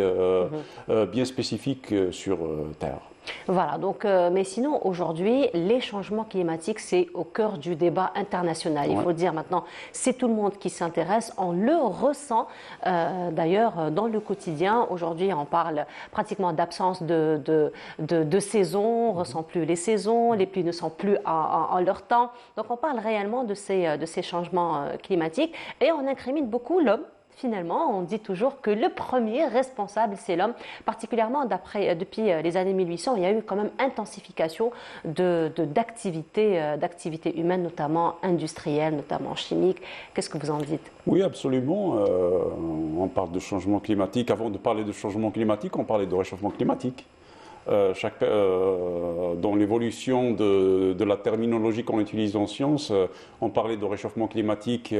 bien spécifiques sur Terre. Voilà, donc, mais sinon, aujourd'hui, les changements climatiques, c'est au cœur du débat international. Il faut dire maintenant, c'est tout le monde qui s'intéresse, on le ressent d'ailleurs dans le quotidien. Aujourd'hui, on parle pratiquement d'absence de saison, on ne ressent plus les saisons, les pluies ne sont plus en leur temps. Donc, on parle réellement de ces changements climatiques et on incrimine beaucoup l'homme. Finalement, on dit toujours que le premier responsable, c'est l'homme. Particulièrement depuis les années 1800, il y a eu quand même intensification d'activités humaines, notamment industrielles, notamment chimiques. Qu'est-ce que vous en dites? Oui, absolument. On parle de changement climatique. Avant de parler de changement climatique, on parlait de réchauffement climatique. Dans l'évolution de la terminologie qu'on utilise en sciences, on parlait de réchauffement climatique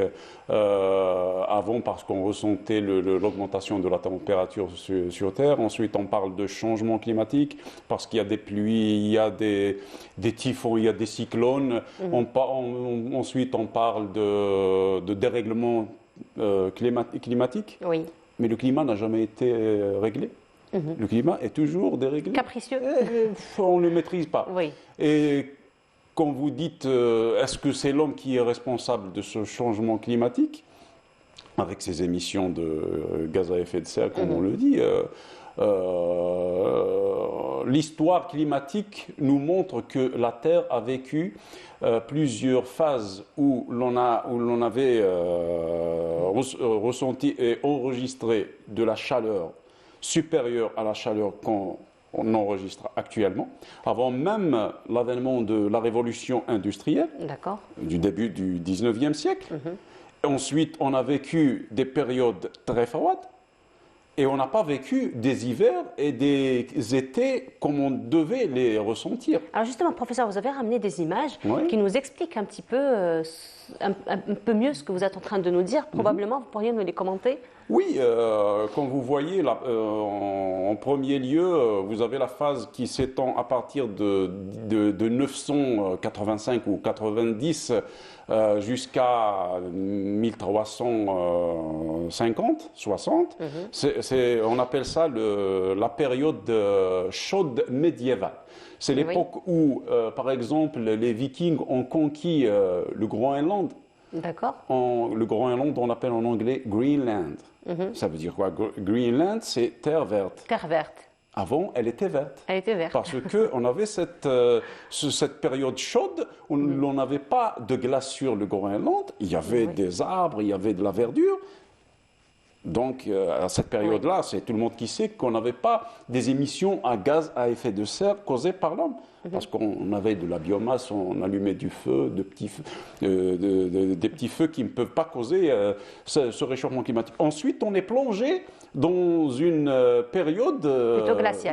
avant parce qu'on ressentait l'augmentation de la température sur Terre. Ensuite, on parle de changement climatique parce qu'il y a des pluies, il y a des typhons, il y a des cyclones. Ensuite, on parle de dérèglement climatique. Oui. Mais le climat n'a jamais été réglé. Le climat est toujours déréglé. Capricieux. On ne le maîtrise pas. Oui. Et quand vous dites est-ce que c'est l'homme qui est responsable de ce changement climatique, avec ses émissions de gaz à effet de serre, comme on le dit, l'histoire climatique nous montre que la Terre a vécu plusieurs phases où l'on avait ressenti et enregistré de la chaleur supérieure à la chaleur qu'on enregistre actuellement, avant même l'avènement de la révolution industrielle du début du 19e siècle. Ensuite, on a vécu des périodes très froides et on n'a pas vécu des hivers et des étés comme on devait les ressentir. Alors justement, professeur, vous avez ramené des images qui nous expliquent un petit peu, un peu mieux ce que vous êtes en train de nous dire. Probablement, vous pourriez nous les commenter? Oui, comme vous voyez, en premier lieu, vous avez la phase qui s'étend à partir de 985 ou 90 jusqu'à 1350, 60. On appelle ça la période chaude médiévale. C'est l'époque où, par exemple, les Vikings ont conquis le Groenland. D'accord. Le Groenland, on appelle en anglais Greenland. Ça veut dire quoi? Greenland, c'est terre verte. Terre verte. Avant, elle était verte. Elle était verte. Parce qu'on avait cette période chaude où l'on n'avait pas de glace sur le Groenland. Il y avait des arbres, il y avait de la verdure. Donc, à cette période-là, c'est tout le monde qui sait qu'on n'avait pas des émissions à gaz à effet de serre causées par l'homme. Parce qu'on avait de la biomasse, on allumait du feu, des petits feux qui ne peuvent pas causer ce réchauffement climatique. Ensuite, on est plongé dans une période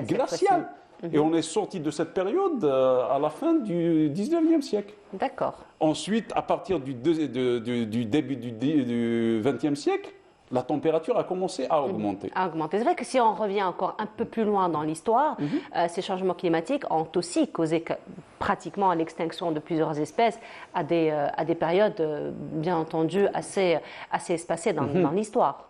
glaciale. Et on est sorti de cette période à la fin du 19e siècle. D'accord. Ensuite, à partir du début du 20e siècle, la température a commencé à augmenter. C'est vrai que si on revient encore un peu plus loin dans l'histoire, ces changements climatiques ont aussi causé pratiquement l'extinction de plusieurs espèces à des périodes, bien entendu, assez espacées dans l'histoire.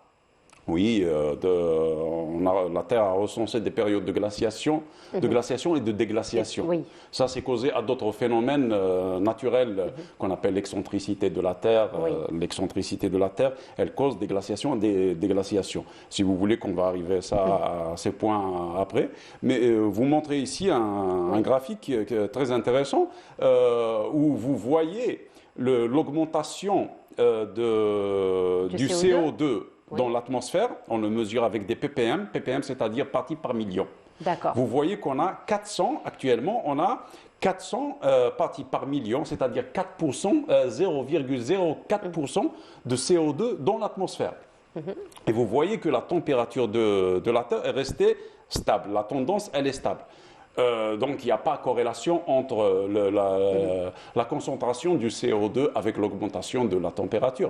Oui, la Terre a recensé des périodes de glaciation et de déglaciation. Ça, c'est causé à d'autres phénomènes naturels qu'on appelle l'excentricité de la Terre. L'excentricité de la Terre, elle cause des glaciations et des déglaciations. Si vous voulez qu'on va arriver à ces points après. Mais vous montrez ici un graphique très intéressant où vous voyez l'augmentation du CO2 dans l'atmosphère. On le mesure avec des ppm. ppm, c'est-à-dire parties par million. D'accord. Vous voyez qu'on a 400, actuellement, on a 400 parties par million, c'est-à-dire 4%, 0,04% de CO2 dans l'atmosphère. Et vous voyez que la température de la Terre est restée stable. La tendance, elle est stable. Donc, il n'y a pas corrélation entre la concentration du CO2 avec l'augmentation de la température.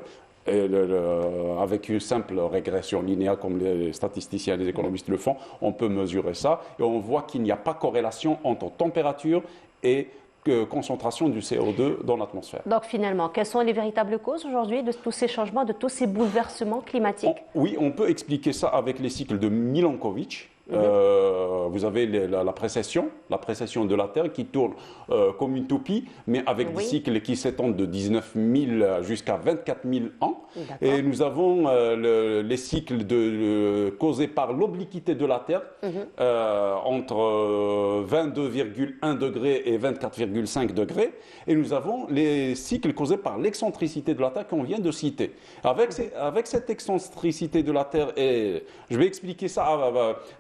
Avec une simple régression linéaire, comme les statisticiens et les économistes le font, on peut mesurer ça et on voit qu'il n'y a pas corrélation entre température et concentration du CO2 dans l'atmosphère. Donc finalement, quelles sont les véritables causes aujourd'hui de tous ces changements, de tous ces bouleversements climatiques? Oui, on peut expliquer ça avec les cycles de Milankovitch. Vous avez la précession de la Terre qui tourne comme une toupie, mais avec des cycles qui s'étendent de 19 000 jusqu'à 24 000 ans. Et nous avons les cycles causés par l'obliquité de la Terre entre 22,1 degrés et 24,5 degrés. Et nous avons les cycles causés par l'excentricité de la Terre qu'on vient de citer. Avec cette excentricité de la Terre, et je vais expliquer ça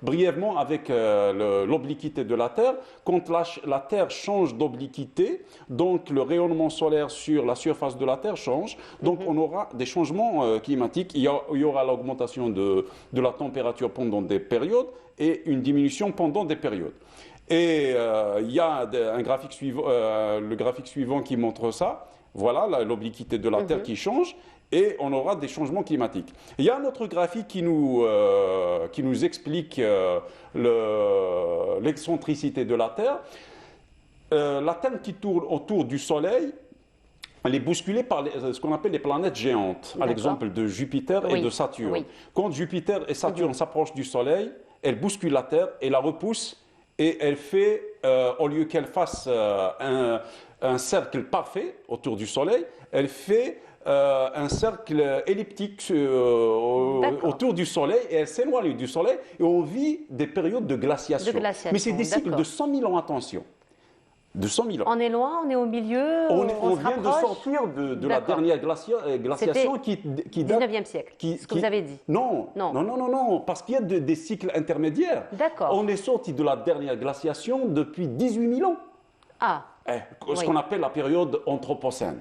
brièvement avec l'obliquité de la Terre. Quand la Terre change d'obliquité, donc le rayonnement solaire sur la surface de la Terre change, donc on aura des changements climatiques. Il y aura l'augmentation de la température pendant des périodes et une diminution pendant des périodes. Et il y a le graphique suivant qui montre ça. Voilà l'obliquité de la Terre qui change. Et on aura des changements climatiques. Il y a un autre graphique qui nous explique l'excentricité de la Terre. La Terre qui tourne autour du Soleil, elle est bousculée par ce qu'on appelle les planètes géantes, à l'exemple de Jupiter et de Saturne. Quand Jupiter et Saturne s'approchent du Soleil, elle bouscule la Terre et la repousse, et elle fait, au lieu qu'elle fasse un cercle parfait autour du Soleil, elle fait un cercle elliptique autour du Soleil et elle s'éloigne du Soleil et on vit des périodes de glaciation. Mais c'est des cycles de 100 000 ans, attention. De 100 000 ans. On est loin, on est au milieu, on se vient de rapproche. sortir de la dernière glaciation qui date... 19e siècle, ce que vous avez dit. Non, parce qu'il y a des cycles intermédiaires. D'accord. On est sorti de la dernière glaciation depuis 18 000 ans. Ah. Ce qu'on appelle la période anthropocène.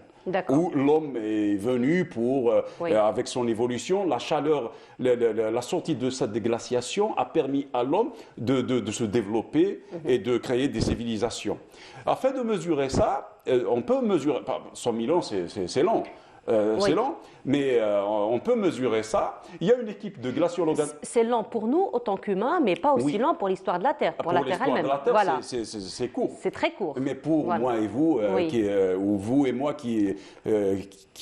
Où l'homme est venu pour, avec son évolution, la chaleur, la sortie de cette glaciation a permis à l'homme de se développer et de créer des civilisations. Afin de mesurer ça, on peut mesurer, 100 000 ans c'est long. C'est lent, mais on peut mesurer ça. Il y a une équipe de glaciologues. C'est lent pour nous, autant qu'humains, mais pas aussi lent pour l'histoire de la Terre, pour la Terre elle-même. Voilà. C'est court. C'est très court. Mais pour moi et vous, ou vous et moi qui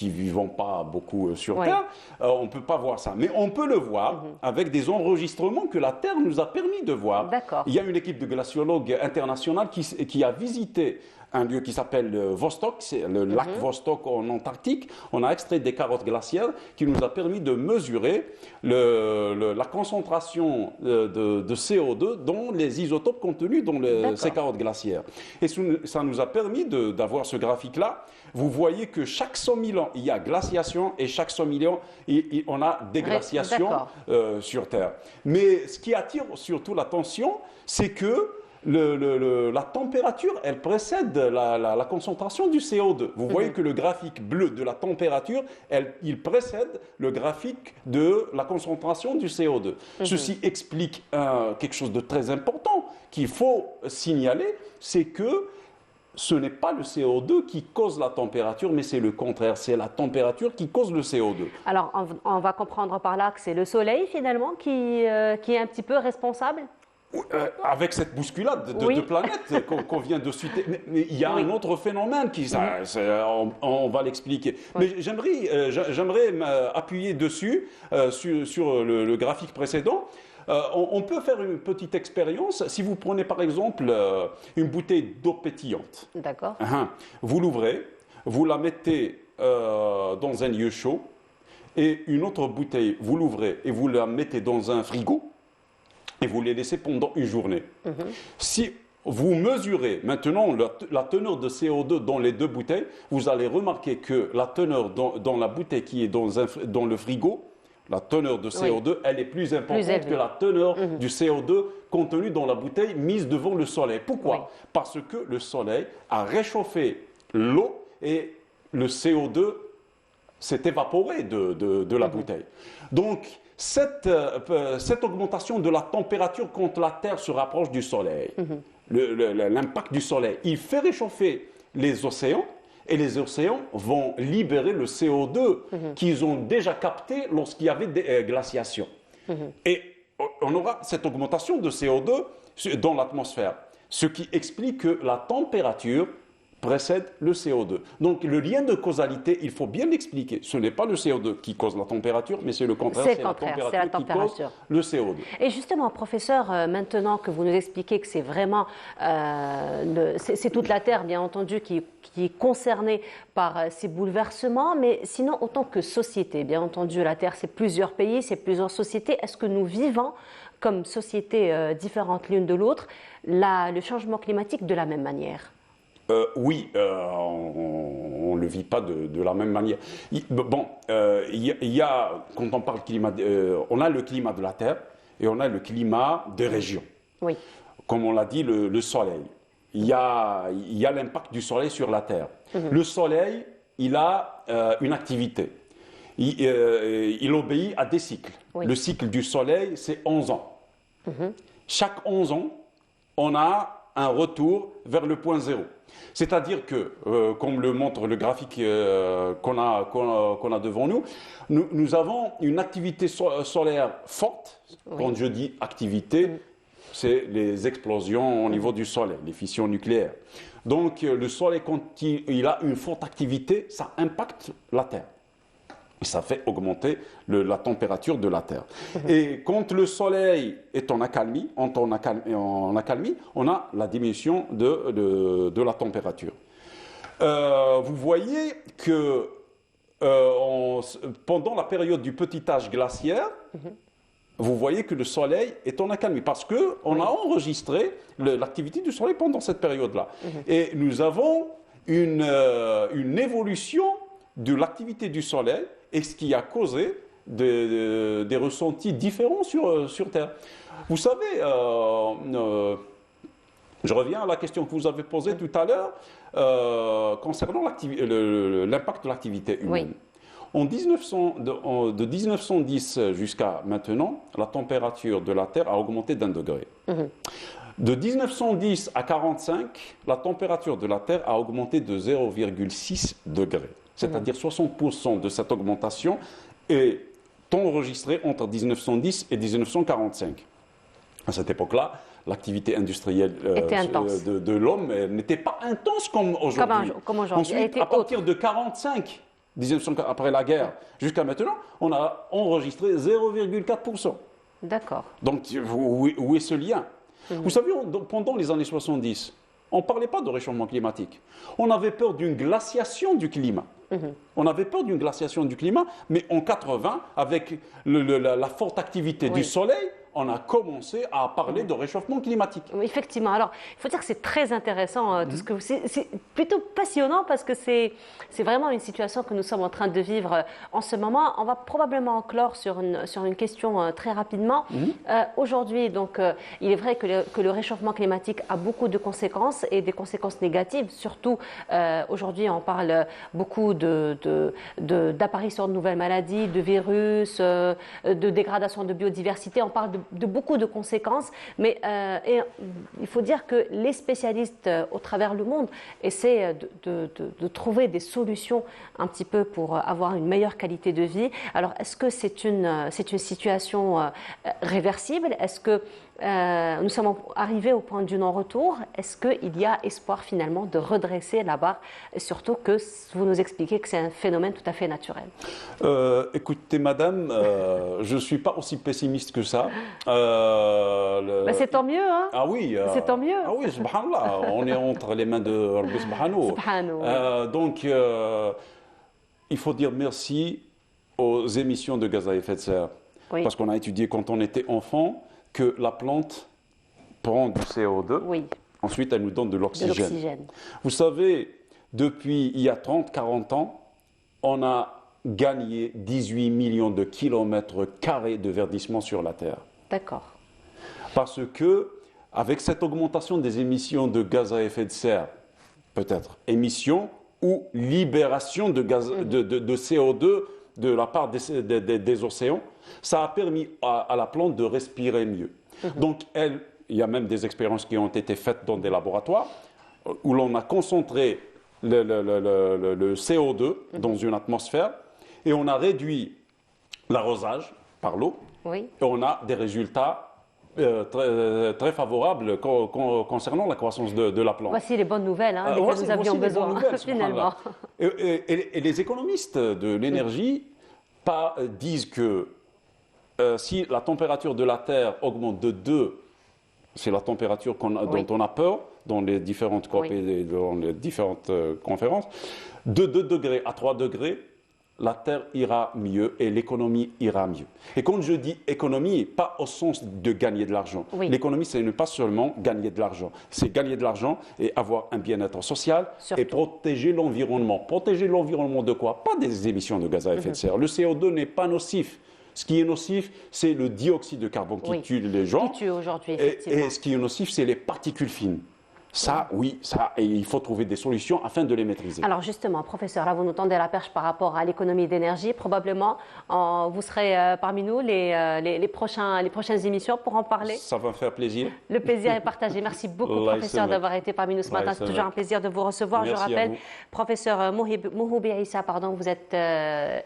vivons pas beaucoup sur Terre, on ne peut pas voir ça. Mais on peut le voir avec des enregistrements que la Terre nous a permis de voir. Il y a une équipe de glaciologues internationale qui a visité un lieu qui s'appelle Vostok, c'est le lac Vostok en Antarctique. On a extrait des carottes glaciaires qui nous a permis de mesurer la concentration de CO2 dans les isotopes contenus dans ces carottes glaciaires. Et ça nous a permis d'avoir ce graphique-là. Vous voyez que chaque 100 000 ans, il y a glaciation et chaque 100 000 ans, on a déglaciation sur Terre. Mais ce qui attire surtout l'attention, c'est que la température, elle précède la concentration du CO2. Vous voyez que le graphique bleu de la température, il précède le graphique de la concentration du CO2. Ceci explique quelque chose de très important qu'il faut signaler, c'est que ce n'est pas le CO2 qui cause la température, mais c'est le contraire, c'est la température qui cause le CO2. Alors, on va comprendre par là que c'est le Soleil, finalement, qui est un petit peu responsable ? Avec cette bousculade de planètes qu'on vient de citer. Mais il y a un autre phénomène on va l'expliquer. Mais j'aimerais appuyer dessus, sur le graphique précédent. On peut faire une petite expérience. Si vous prenez par exemple une bouteille d'eau pétillante. D'accord. Vous l'ouvrez, vous la mettez dans un lieu chaud, et une autre bouteille, vous l'ouvrez et vous la mettez dans un frigo. Et vous les laissez pendant une journée. Si vous mesurez maintenant la teneur de CO2 dans les deux bouteilles, vous allez remarquer que la teneur dans la bouteille qui est dans le frigo, la teneur de CO2, elle est plus importante que la teneur du CO2 contenu dans la bouteille mise devant le soleil. Pourquoi ? Parce que le soleil a réchauffé l'eau et le CO2 s'est évaporé de la bouteille. Donc, cette augmentation de la température quand la Terre se rapproche du Soleil, l'impact du Soleil, il fait réchauffer les océans et les océans vont libérer le CO2 qu'ils ont déjà capté lorsqu'il y avait des glaciations. Et on aura cette augmentation de CO2 dans l'atmosphère, ce qui explique que la température précède le CO2. Donc le lien de causalité, il faut bien l'expliquer. Ce n'est pas le CO2 qui cause la température, mais c'est le contraire, c'est la température qui cause le CO2. Et justement, professeur, maintenant que vous nous expliquez que c'est vraiment, c'est toute la Terre, bien entendu, qui est concernée par ces bouleversements, mais sinon, autant que société, bien entendu, la Terre, c'est plusieurs pays, c'est plusieurs sociétés. Est-ce que nous vivons comme sociétés différentes l'une de l'autre le changement climatique de la même manière ? Oui, on ne le vit pas de la même manière. Il y a, quand on parle climat, on a le climat de la Terre et on a le climat des régions. Oui. Comme on l'a dit, le Soleil. Il y a l'impact du Soleil sur la Terre. Le Soleil, il a une activité. Il obéit à des cycles. Le cycle du Soleil, c'est 11 ans. Chaque 11 ans, on a un retour vers le point zéro. C'est-à-dire que, comme le montre le graphique qu'on a devant nous, nous avons une activité solaire forte. Quand je dis activité, c'est les explosions au niveau du Soleil, les fissions nucléaires. Donc le Soleil, quand il a une forte activité, ça impacte la Terre. Et ça fait augmenter la température de la Terre. Et quand le Soleil est en accalmie, on a la diminution de la température. vous voyez que pendant la période du petit âge glaciaire, vous voyez que le soleil est en accalmie parce qu'on a enregistré l'activité du soleil pendant cette période-là. Et nous avons une évolution de l'activité du soleil et ce qui a causé des ressentis différents sur Terre. Vous savez, je reviens à la question que vous avez posée tout à l'heure concernant l'impact de l'activité humaine. De 1910 jusqu'à maintenant, la température de la Terre a augmenté d'1 degré. De 1910 à 1945, la température de la Terre a augmenté de 0,6 degrés. C'est-à-dire 60% de cette augmentation est enregistrée entre 1910 et 1945. À cette époque-là, l'activité industrielle de l'homme n'était pas intense comme aujourd'hui. Comme aujourd'hui. Ensuite, à partir de 1945, après la guerre, jusqu'à maintenant, on a enregistré 0,4%. D'accord. Donc, où est ce lien? Vous savez, pendant les années 70, on ne parlait pas de réchauffement climatique. On avait peur d'une glaciation du climat. On avait peur d'une glaciation du climat, mais en 80, avec la forte activité du soleil, on a commencé à parler de réchauffement climatique. Oui, effectivement. Alors, il faut dire que c'est très intéressant, tout ce que vous... C'est plutôt passionnant parce que c'est vraiment une situation que nous sommes en train de vivre en ce moment. On va probablement clore sur une question très rapidement. Aujourd'hui, donc, il est vrai que le réchauffement climatique a beaucoup de conséquences et des conséquences négatives. Surtout, aujourd'hui, on parle beaucoup d'apparition de nouvelles maladies, de virus, de dégradation de biodiversité. On parle de beaucoup de conséquences, mais il faut dire que les spécialistes au travers le monde essaient de trouver des solutions un petit peu pour avoir une meilleure qualité de vie. Alors, est-ce que c'est une situation réversible? Est-ce que nous sommes arrivés au point du non-retour? Est-ce qu'il y a espoir finalement de redresser la barre? Et surtout que vous nous expliquez que c'est un phénomène tout à fait naturel. Écoutez, madame, je ne suis pas aussi pessimiste que ça. C'est tant mieux, hein? Ah oui. C'est tant mieux. Ah oui, subhanallah, on est entre les mains de Rabbi subhanahu. Donc, il faut dire merci aux émissions de gaz à effet de serre. Oui. Parce qu'on a étudié quand on était enfant que la plante prend du CO2, ensuite elle nous donne de l'oxygène. Vous savez, depuis il y a 30-40 ans, on a gagné 18 millions de kilomètres carrés de verdissement sur la Terre. D'accord. Parce que, avec cette augmentation des émissions de gaz à effet de serre, peut-être émissions ou libération de, de CO2 de la part des océans, ça a permis à la plante de respirer mieux. Donc, il y a même des expériences qui ont été faites dans des laboratoires où l'on a concentré le CO2 dans une atmosphère et on a réduit l'arrosage par l'eau et on a des résultats très favorables concernant la croissance de la plante. Voici les bonnes nouvelles dont nous avions besoin, finalement. Et les économistes de l'énergie disent que si la température de la Terre augmente de 2, c'est la température dont on a peur dans les différentes COP et dans les différentes conférences, de 2 degrés à 3 degrés, la Terre ira mieux et l'économie ira mieux. Et quand je dis économie, pas au sens de gagner de l'argent. L'économie, ce n'est pas seulement gagner de l'argent. C'est gagner de l'argent et avoir un bien-être social et protéger l'environnement. Protéger l'environnement de quoi? Pas des émissions de gaz à effet de serre. Le CO2 n'est pas nocif. Ce qui est nocif, c'est le dioxyde de carbone qui tue les gens. Qui tue aujourd'hui, effectivement. Et ce qui est nocif, c'est les particules fines. Ça, et il faut trouver des solutions afin de les maîtriser. Alors justement, professeur, là vous nous tendez la perche par rapport à l'économie d'énergie. Probablement, vous serez parmi nous les prochaines émissions pour en parler. Ça va me faire plaisir. Le plaisir est partagé. Merci beaucoup, professeur, d'avoir été parmi nous ce matin. C'est toujours un plaisir de vous recevoir. Merci. Je rappelle, professeur Mohoubi Issa, vous êtes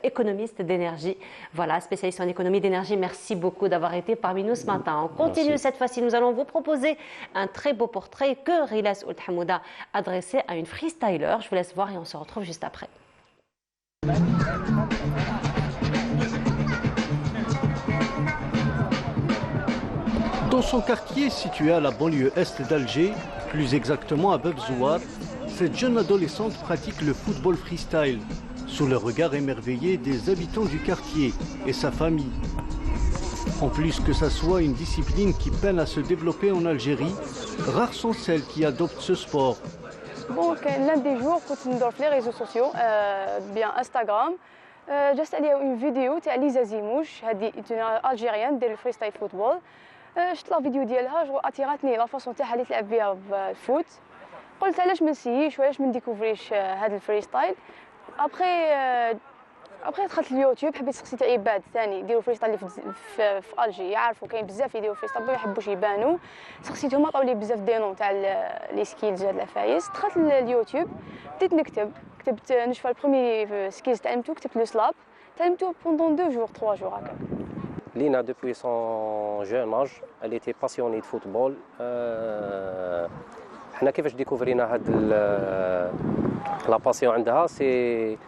économiste d'énergie. Voilà, spécialiste en économie d'énergie. Merci beaucoup d'avoir été parmi nous ce matin. On continue cette fois-ci. Nous allons vous proposer un très beau portrait que Rilas Ould Hamouda adressé à une freestyler. Je vous laisse voir et on se retrouve juste après. Dans son quartier situé à la banlieue est d'Alger, plus exactement à Beb Zouar, cette jeune adolescente pratique le football freestyle, sous le regard émerveillé des habitants du quartier et sa famille. En plus que ça soit une discipline qui peine à se développer en Algérie, rares sont celles qui adoptent ce sport. Bon, l'un des jours, كنت ندور في les réseaux sociaux, bien Instagram, جات عليها une vidéo تاع ليزا زيموش، هذه الجيريان دير الفريستايل فوتبول. شفت لا فيديو ديالها جو اتيراتني لا فاصون تاعها اللي تلعب بها بالفوت. قلت علاش ما نسييش وعلاش ما نديكوفريش هذا الفريستايل. ابخي دخلت اليوتيوب حبيت سقسيت عباد ثاني يديروا فريستايل في الجي يعرفوا كاين بزاف يديروا فريستايل ما يحبوش يبانوا. سقسيتهم عطاو لي بزاف دي نون تاع لي سكيلز هاد العفايس. دخلت اليوتيوب بديت كتبت نشوف البروميي سكيلز تعلمتو كتبت لو سلاب تعلمتو بوندون 2 jours 3 jours هكا. Lina, depuis son jeune âge, elle était passionnée de football. حنا كيفاش ديكوفرينا هاد لا باسيون عندها سي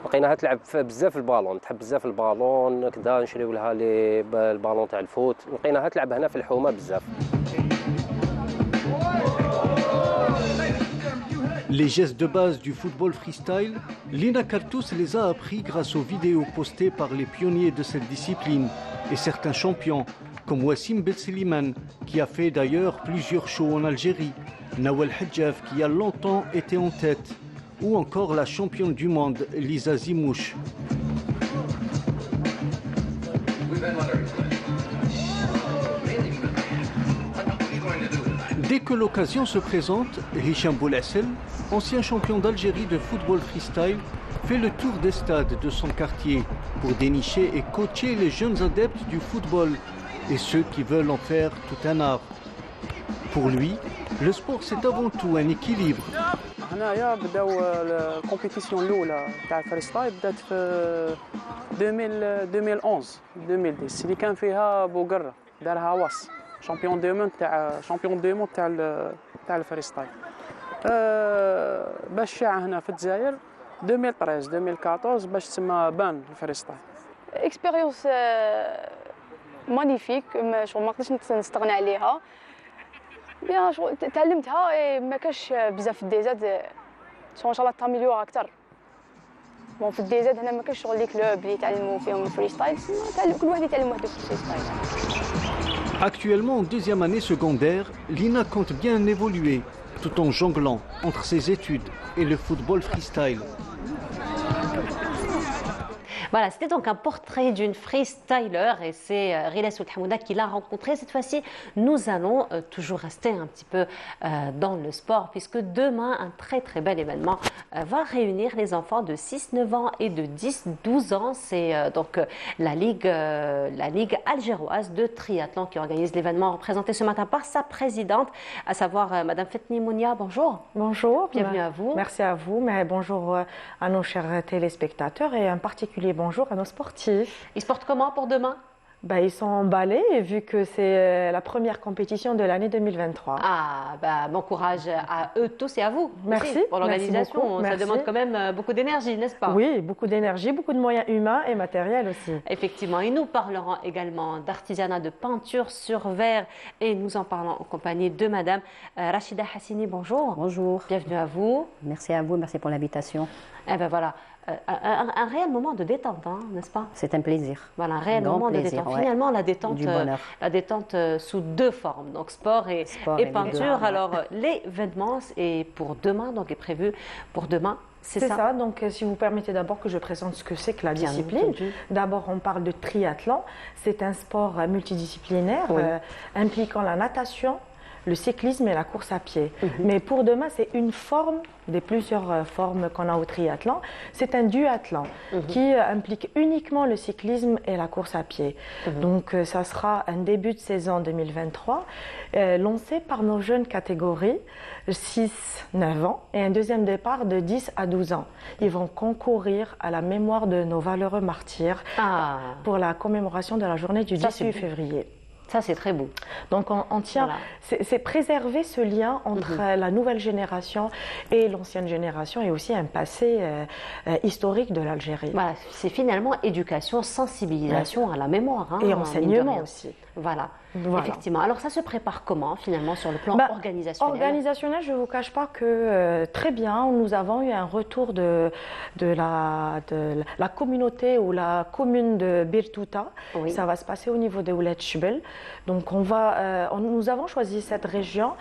لقيناها تلعب بزاف البالون، تحب بزاف البالون كدا نشريو لها لي البالون تاع الفوت، لقيناها تلعب هنا في الحومه بزاف. Les gestes de base du football freestyle, Lina Kartous les a appris grâce aux vidéos postées par les pionniers de cette discipline et certains champions, comme Wassim Belsiliman, qui a fait d'ailleurs plusieurs shows en Algérie, Nawal Hadjaf, qui a longtemps été en tête, ou encore la championne du monde, Lisa Zimouche. Dès que l'occasion se présente, Hicham Boulassel, ancien champion d'Algérie de football freestyle, fait le tour des stades de son quartier pour dénicher et coacher les jeunes adeptes du football et ceux qui veulent en faire tout un art. Pour lui, le sport c'est avant tout un équilibre. هنايا بداو الكومبيتيسيون الاولى تاع الفريستايل بدات في 2011 اللي كان فيها بوقره دارها واس شامبيون دو موند تاع الفريستايل. باش شاع هنا في الجزائر 2014 باش تسمى بان الفريستايل. اكسبيريونس مانيفيك ما نقدرش نستغنى عليها. بيان تعلمتها ما كاش بزاف ديزاد ان شاء الله تاميليور اكثر. بون في الديزاد هنا ما كاش شغل لي كلوب اللي يتعلموا فيهم الفريستايل، كل واحد يتعلم وحده في الفريستايل. Actuellement en deuxième année secondaire, Lina compte bien évoluer tout en jonglant entre ses études et le football freestyle. Voilà, c'était donc un portrait d'une freestyler et c'est Rila Soulhamouda qui l'a rencontrée. Cette fois-ci, nous allons toujours rester un petit peu dans le sport puisque demain, un très très bel événement va réunir les enfants de 6-9 ans et de 10-12 ans. C'est donc la Ligue algéroise de triathlon qui organise l'événement représenté ce matin par sa présidente, à savoir Madame Fetni Mounia. Bonjour. Bonjour. Bienvenue à vous. Merci à vous, mais bonjour à nos chers téléspectateurs et en particulier bonjour à nos sportifs. Ils se portent comment pour demain? Ils sont emballés vu que c'est la première compétition de l'année 2023. Bon courage à eux tous et à vous. Merci. Aussi, pour l'organisation. Ça demande quand même beaucoup d'énergie, n'est-ce pas? Oui, beaucoup d'énergie, beaucoup de moyens humains et matériels aussi. Effectivement. Et nous parlerons également d'artisanat de peinture sur verre et nous en parlons en compagnie de Madame Rachida Hassini. Bonjour. Bonjour. Bienvenue à vous. Merci à vous, merci pour l'invitation. Voilà. Un réel moment de détente, hein, n'est-ce pas? C'est un plaisir. Voilà, un réel moment de détente. Ouais. Finalement, la détente, du bonheur. La détente sous deux formes, donc sport et peinture. Alors, l'événement est pour demain, donc est prévu pour demain. C'est ça. Donc, si vous permettez d'abord que je présente ce que c'est que la discipline. D'abord, on parle de triathlon. C'est un sport multidisciplinaire impliquant la natation, le cyclisme et la course à pied. Mais pour demain, c'est une forme des plusieurs formes qu'on a au triathlon. C'est un duathlon qui implique uniquement le cyclisme et la course à pied. Donc, ça sera un début de saison 2023 lancé par nos jeunes catégories 6-9 ans et un deuxième départ de 10 à 12 ans. Ils vont concourir à la mémoire de nos valeureux martyrs pour la commémoration de la journée du 18 février. Ça, c'est très beau. Donc, on tient, voilà. C'est préserver ce lien entre la nouvelle génération et l'ancienne génération et aussi un passé historique de l'Algérie. Voilà, c'est finalement éducation, sensibilisation à la mémoire. Et enseignement aussi. Voilà. Effectivement. Alors, ça se prépare comment, finalement, sur le plan organisationnel? Organisationnel, je ne vous cache pas que très bien. Nous avons eu un retour de la communauté ou la commune de Birtouta. Oui. Ça va se passer au niveau de Ouled Chbel. Donc, nous avons choisi cette région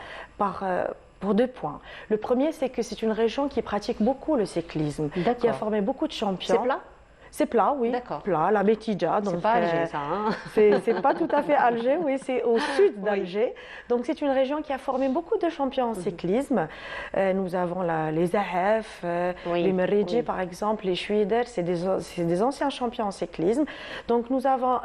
pour 2 points. Le premier, c'est que c'est une région qui pratique beaucoup le cyclisme, qui a formé beaucoup de champions. C'est plat? C'est plat, oui. D'accord. Plat, la Bétija. C'est pas Alger, ça. Hein, c'est pas tout à fait Alger, oui, c'est au sud d'Alger. Oui. Donc, c'est une région qui a formé beaucoup de champions en cyclisme. Nous avons les Ahef, les Meridji, par exemple, les Chouider, c'est des anciens champions en cyclisme. Donc, nous avons.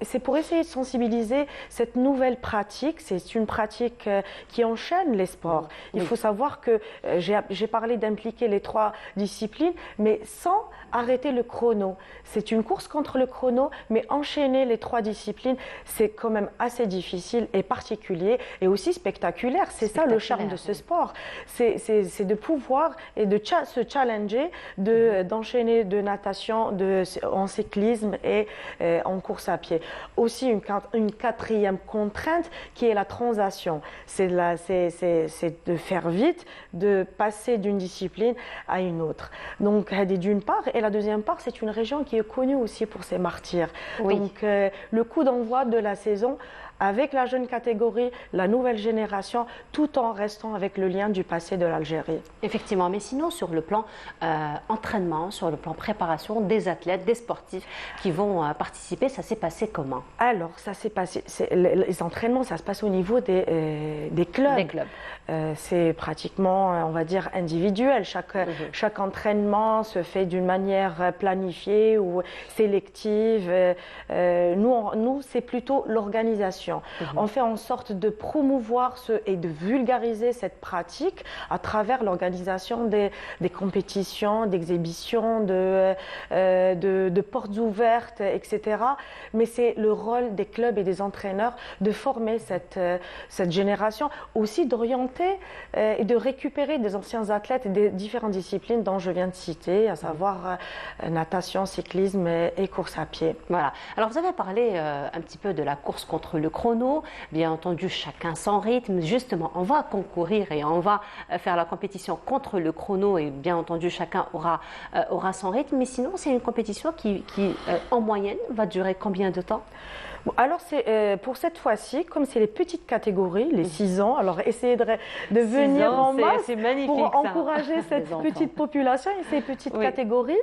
C'est pour essayer de sensibiliser cette nouvelle pratique. C'est une pratique qui enchaîne les sports. Il faut savoir que j'ai parlé d'impliquer les 3 disciplines, mais sans arrêter le chrono. C'est une course contre le chrono, mais enchaîner les 3 disciplines, c'est quand même assez difficile et particulier et aussi spectaculaire. C'est ça le charme de ce sport. C'est de pouvoir et de se challenger, d'enchaîner de natation, en cyclisme et en course à pied. Aussi une 4e contrainte qui est la transition. C'est de faire vite, de passer d'une discipline à une autre. Donc, d'une part, et la deuxième part, c'est une région qui est connue aussi pour ses martyrs. Oui. Donc, le coup d'envoi de la saison avec la jeune catégorie, la nouvelle génération, tout en restant avec le lien du passé de l'Algérie. Effectivement, mais sinon, sur le plan entraînement, sur le plan préparation des athlètes, des sportifs qui vont participer, ça s'est passé comment? Alors, ça s'est passé, les entraînements, ça se passe au niveau des clubs. Des clubs. C'est pratiquement, on va dire, individuel. Chaque entraînement se fait d'une manière planifiée ou sélective. Nous, c'est plutôt l'organisation. On fait en sorte de promouvoir et de vulgariser cette pratique à travers l'organisation des compétitions, d'exhibitions, de portes ouvertes, etc. Mais c'est le rôle des clubs et des entraîneurs de former cette génération, aussi d'orienter et de récupérer des anciens athlètes des différentes disciplines dont je viens de citer, à savoir natation, cyclisme et course à pied. Voilà. Alors vous avez parlé un petit peu de la course contre le chrono, bien entendu chacun son rythme. Justement, on va concourir et on va faire la compétition contre le chrono et bien entendu chacun aura son rythme. Mais sinon, c'est une compétition qui en moyenne va durer combien de temps? Bon, alors, pour cette fois-ci, comme c'est les petites catégories, les 6 ans, alors essayez de venir en masse pour encourager cette petite population et ces petites catégories.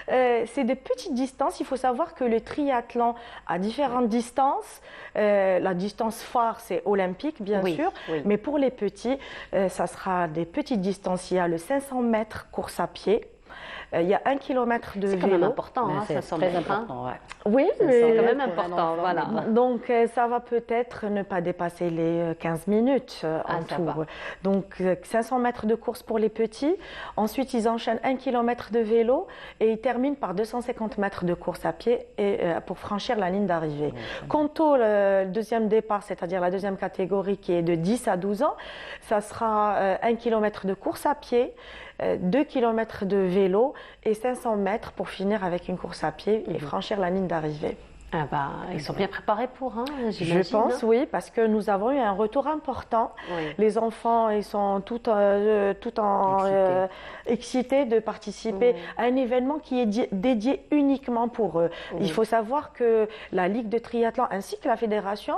C'est des petites distances. Il faut savoir que le triathlon a différentes distances. La distance phare, c'est olympique, bien sûr. Oui. Mais pour les petits, ça sera des petites distances. Il y a le 500 mètres course à pied. Il y a 1 kilomètre de vélo. C'est quand même important, hein, c'est très important. Ouais. Oui, c'est quand même important. Voilà. Donc, ça va peut-être ne pas dépasser les 15 minutes en tout. Donc, 500 mètres de course pour les petits. Ensuite, ils enchaînent 1 kilomètre de vélo et ils terminent par 250 mètres de course à pied pour franchir la ligne d'arrivée. Quant au deuxième départ, c'est-à-dire la deuxième catégorie qui est de 10 à 12 ans, ça sera 1 kilomètre de course à pied, 2 km de vélo et 500 mètres pour finir avec une course à pied et franchir la ligne d'arrivée. Ah bah, ils sont bien préparés pour, hein, je pense, oui, parce que nous avons eu un retour important. Oui. Les enfants, ils sont tout excités de participer à un événement qui est dédié uniquement pour eux. Il faut savoir que la Ligue de triathlon ainsi que la fédération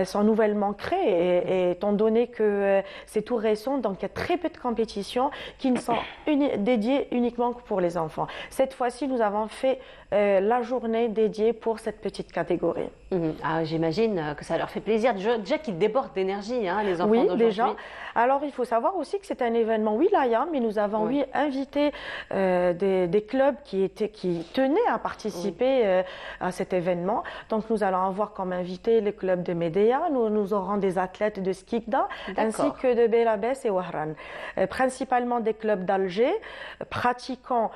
sont nouvellement créées et étant donné que c'est tout récent, donc il y a très peu de compétitions qui ne sont dédiées uniquement pour les enfants. Cette fois-ci, nous avons fait la journée dédiée pour cette petite catégorie. Ah, j'imagine que ça leur fait plaisir. Déjà qu'ils débordent d'énergie, hein, les enfants d'aujourd'hui. Oui, déjà. Alors, il faut savoir aussi que c'est un événement wilaya, mais nous avons invité des clubs qui tenaient à participer à cet événement. Donc, nous allons avoir comme invité les clubs de Médéa. Nous aurons des athlètes de Skikda, ainsi que de Belabès et Wahran. Principalement des clubs d'Alger, pratiquant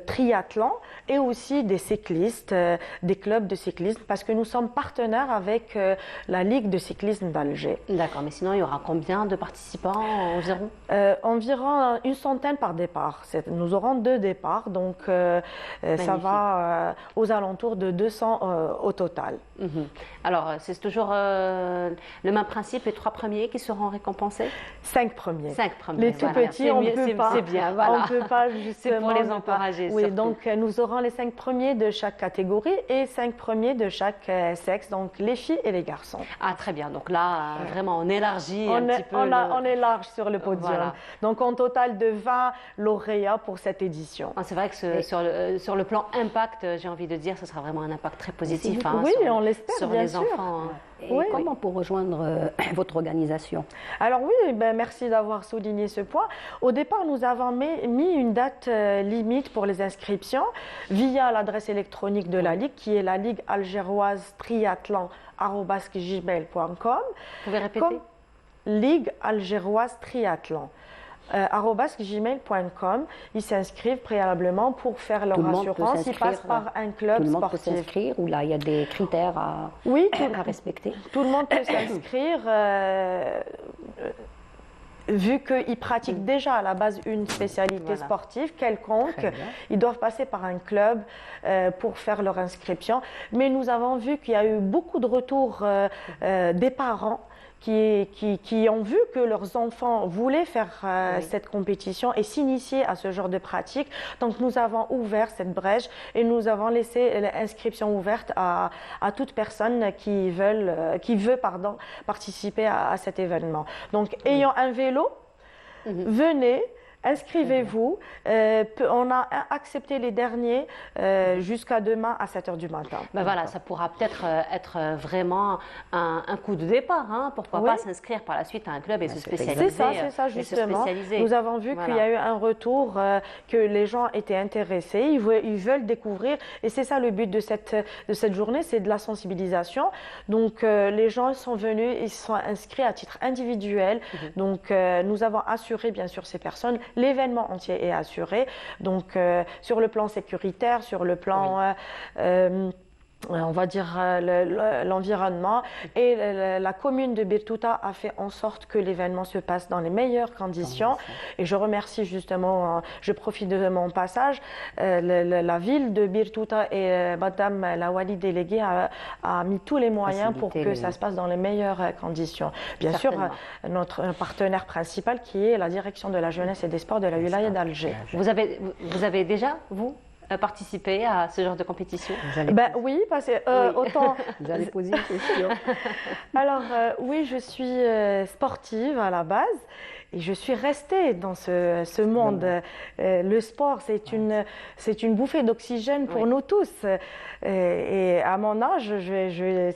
triathlon et aussi des cyclistes, des clubs de cyclisme, parce que nous sommes partenaires avec la Ligue de cyclisme d'Alger. D'accord, mais sinon il y aura combien de participants environ? Environ une centaine par départ. Nous aurons 2 départs, donc ça va aux alentours de 200 au total. Alors, c'est toujours le même principe, les 3 premiers qui seront récompensés? 5 premiers. 5 premiers. Les tout petits, on ne peut pas. C'est bien, voilà. On peut pas justement. C'est pour les encourager. Oui, surtout. donc nous aurons les 5 premiers de chaque catégorie et 5 premiers de chaque sexe, donc les filles et les garçons. Ah, très bien. Donc là, vraiment, on élargit un petit peu. On est large sur le podium. Voilà. Donc, en total de 20 lauréats pour cette édition. Ah, c'est vrai que sur le plan impact, j'ai envie de dire, ce sera vraiment un impact très positif. Oui, on l'espère, sur bien les sûr. enfants. Et comment pour rejoindre votre organisation? Alors oui, merci d'avoir souligné ce point. Au départ, nous avons mis une date limite pour les inscriptions via l'adresse électronique de la Ligue, qui est la Ligue algéroise triathlon@gmail.com. Vous pouvez répéter? Ligue algéroise triathlon. @gmail.com. Ils s'inscrivent préalablement pour faire leur assurance. Ils passent par un club sportif. Tout le monde peut sportif. s'inscrire ou là il y a des critères à respecter? Tout le monde peut s'inscrire. Vu qu'ils pratiquent déjà à la base une spécialité sportive quelconque, ils doivent passer par un club pour faire leur inscription. Mais nous avons vu qu'il y a eu beaucoup de retours des parents qui ont vu que leurs enfants voulaient faire cette compétition et s'initier à ce genre de pratique. Donc nous avons ouvert cette brèche et nous avons laissé l'inscription ouverte à toute personne qui veut participer à cet événement. Donc ayant un vélo, venez. Inscrivez-vous. On a accepté les derniers jusqu'à demain à 7h du matin. Voilà, ça pourra peut-être être vraiment un coup de départ. Pourquoi pas s'inscrire par la suite à un club et se spécialiser. C'est ça justement. Nous avons vu qu'il y a eu un retour, que les gens étaient intéressés, ils veulent découvrir. Et c'est ça le but de cette journée, c'est de la sensibilisation. Donc les gens sont venus, ils sont inscrits à titre individuel. Donc nous avons assuré bien sûr ces personnes. L'événement entier est assuré, donc sur le plan sécuritaire, sur le plan, on va dire, l'environnement. Et la commune de Bir Touta a fait en sorte que l'événement se passe dans les meilleures conditions. Et je remercie justement, je profite de mon passage, la ville de Bir Touta et Madame la Wali déléguée a mis tous les moyens pour que ça se passe dans les meilleures conditions. Bien sûr, notre partenaire principal qui est la direction de la jeunesse et des sports de la wilaya d'Alger. Vous avez déjà, vous, participer à ce genre de compétition? Oui, parce que autant... J'allais poser une question. Alors, oui, je suis sportive à la base et je suis restée dans ce monde. Le sport, c'est une bouffée d'oxygène pour nous tous. Et à mon âge,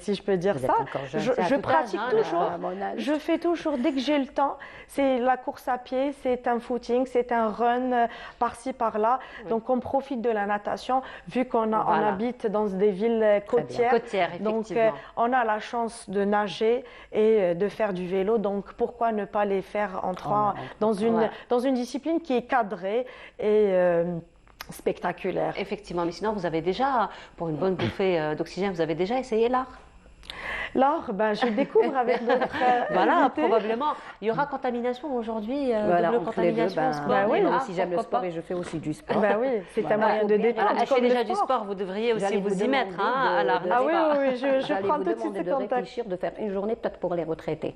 si je peux dire ça, je pratique toujours. Je fais toujours, dès que j'ai le temps, c'est la course à pied, c'est un footing, c'est un run par-ci, par-là. Donc, on profite de la natation, vu qu'on habite dans des villes côtières. Donc, on a la chance de nager et de faire du vélo. Donc, pourquoi ne pas les faire dans une discipline qui est cadrée et spectaculaire. Effectivement, mais sinon vous avez déjà, pour une bonne bouffée d'oxygène, vous avez déjà essayé l'art? L'art, je découvre avec d'autres voilà, probablement. Il y aura contamination aujourd'hui, double contamination, sport. Oui, moi aussi j'aime le sport et je fais aussi du sport. Oui, c'est un moyen de détendre. Elle fait déjà du sport, vous devriez aussi vous y mettre à l'art. Oui, je prends tout de suite de réfléchir, de faire une journée peut-être pour les retraités.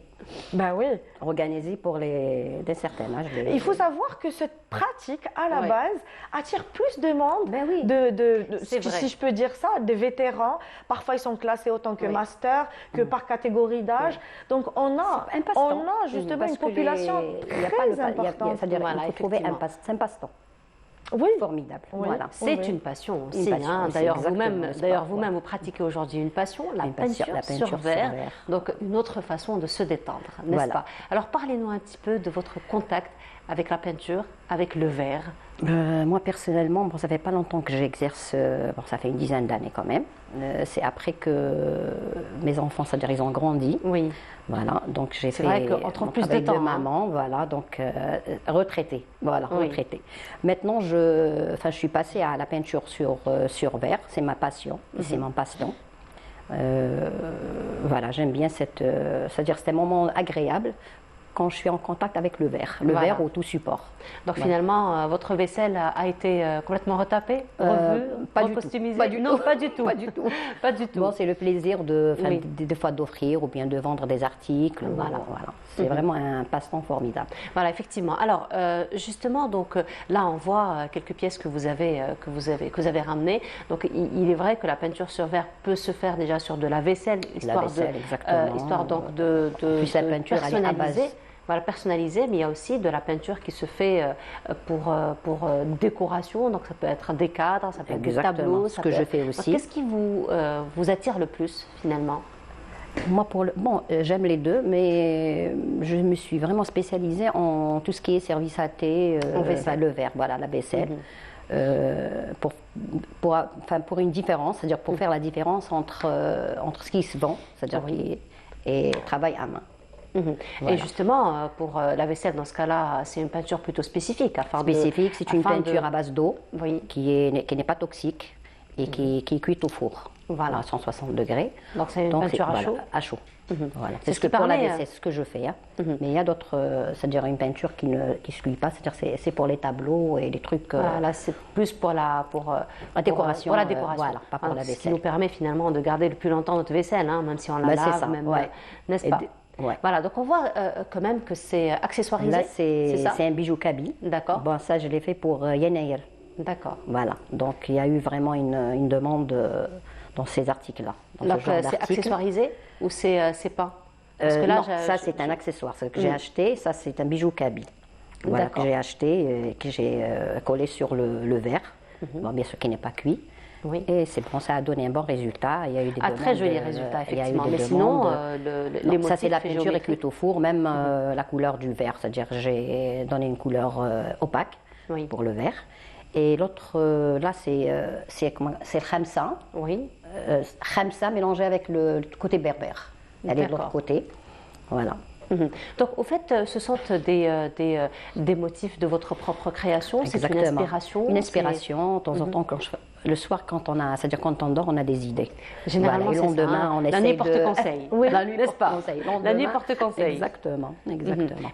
Oui. Organisée pour des certains âges. Il faut savoir que cette pratique, à la base, attire plus de monde, si je peux dire ça, des vétérans. Parfois, ils sont classés autant que master, que par catégorie d'âge. Donc, on a justement une population très importante. C'est-à-dire qu'il faut trouver un passe-temps. Oui. Formidable. Oui. Voilà. C'est une passion aussi. D'ailleurs, vous-même, vous pratiquez aujourd'hui une passion, la peinture sur verre. Donc, une autre façon de se détendre, n'est-ce pas? Alors, parlez-nous un petit peu de votre contact avec la peinture, avec le verre? Moi personnellement, bon, ça fait pas longtemps que j'exerce, bon, ça fait une dizaine d'années quand même. C'est après que mes enfants, c'est-à-dire ils ont grandi. Oui. Voilà, donc j'ai fait vrai qu'on trouve plus de temps, de maman, voilà, donc retraitée, voilà, retraitée. Maintenant, je suis passée à la peinture sur verre, c'est ma passion, c'est mon passe-temps. Voilà, j'aime bien c'est-à-dire c'est un moment agréable quand je suis en contact avec le verre au tout support. Donc finalement, votre vaisselle a été complètement retapée, revue, recostumisée? Non, pas du tout. Pas du tout. Pas du tout. Bon, c'est le plaisir des fois d'offrir ou bien de vendre des articles. Voilà. C'est vraiment un passe-temps formidable. Voilà, effectivement. Alors, justement, donc là, on voit quelques pièces que vous avez ramenées. Donc, il est vrai que la peinture sur verre peut se faire déjà sur de la vaisselle, histoire donc de la peinture, personnaliser. Voilà, personnalisé, mais il y a aussi de la peinture qui se fait pour décoration, donc ça peut être des cadres, ça peut être des tableaux. Ce que je fais aussi. Qu'est-ce qui vous attire le plus finalement? Moi, j'aime les deux, mais je me suis vraiment spécialisée en tout ce qui est service à thé, le verre, voilà, la vaisselle. Pour une différence, c'est-à-dire pour faire la différence entre ce qui se vend, c'est-à-dire et travail à main. Voilà. Et justement, pour la vaisselle, dans ce cas-là, c'est une peinture plutôt spécifique. C'est une peinture à base d'eau qui n'est pas toxique et qui est cuite au four à 160 degrés. Donc c'est une peinture à chaud. Voilà. C'est ce que pour la vaisselle, c'est ce que je fais. Hein. Mais il y a d'autres, c'est-à-dire une peinture qui ne se cuit pas, c'est-à-dire c'est pour les tableaux et les trucs. Là, c'est plus pour la décoration. Pour la décoration. Voilà, pas pour la vaisselle. Ce qui nous permet finalement de garder le plus longtemps notre vaisselle, hein, même si on la lave, n'est-ce pas? Voilà, donc on voit quand même que c'est accessoirisé. Là, c'est un bijou Kaby. D'accord. Bon, ça, je l'ai fait pour Yenaïr. D'accord. Voilà, donc il y a eu vraiment une demande dans ces articles-là. Donc c'est accessoirisé ou c'est peint? Parce que là, ça, c'est un accessoire. Ce que j'ai acheté, ça, c'est un bijou Kaby. Voilà, que j'ai acheté, que j'ai collé sur le verre. Bon, bien sûr, qui n'est pas cuit. Oui. Et c'est bon, ça a donné un bon résultat. Il y a eu des très joli résultat, effectivement. Mais sinon, les motifs, ça c'est la peinture est cuite au four, même la couleur du verre. C'est-à-dire j'ai donné une couleur opaque pour le verre. Et l'autre, là, c'est Khamsa. Oui. Khamsa mélangé avec le côté berbère. Elle est de l'autre côté. Voilà. Donc, au fait, ce sont des motifs de votre propre création. C'est une inspiration. Une inspiration. De temps en temps, le soir, c'est-à-dire quand on dort, on a des idées. Généralement, c'est ça. On la nuit porte conseil. Oui, n'est-ce pas? La nuit porte conseil. Exactement.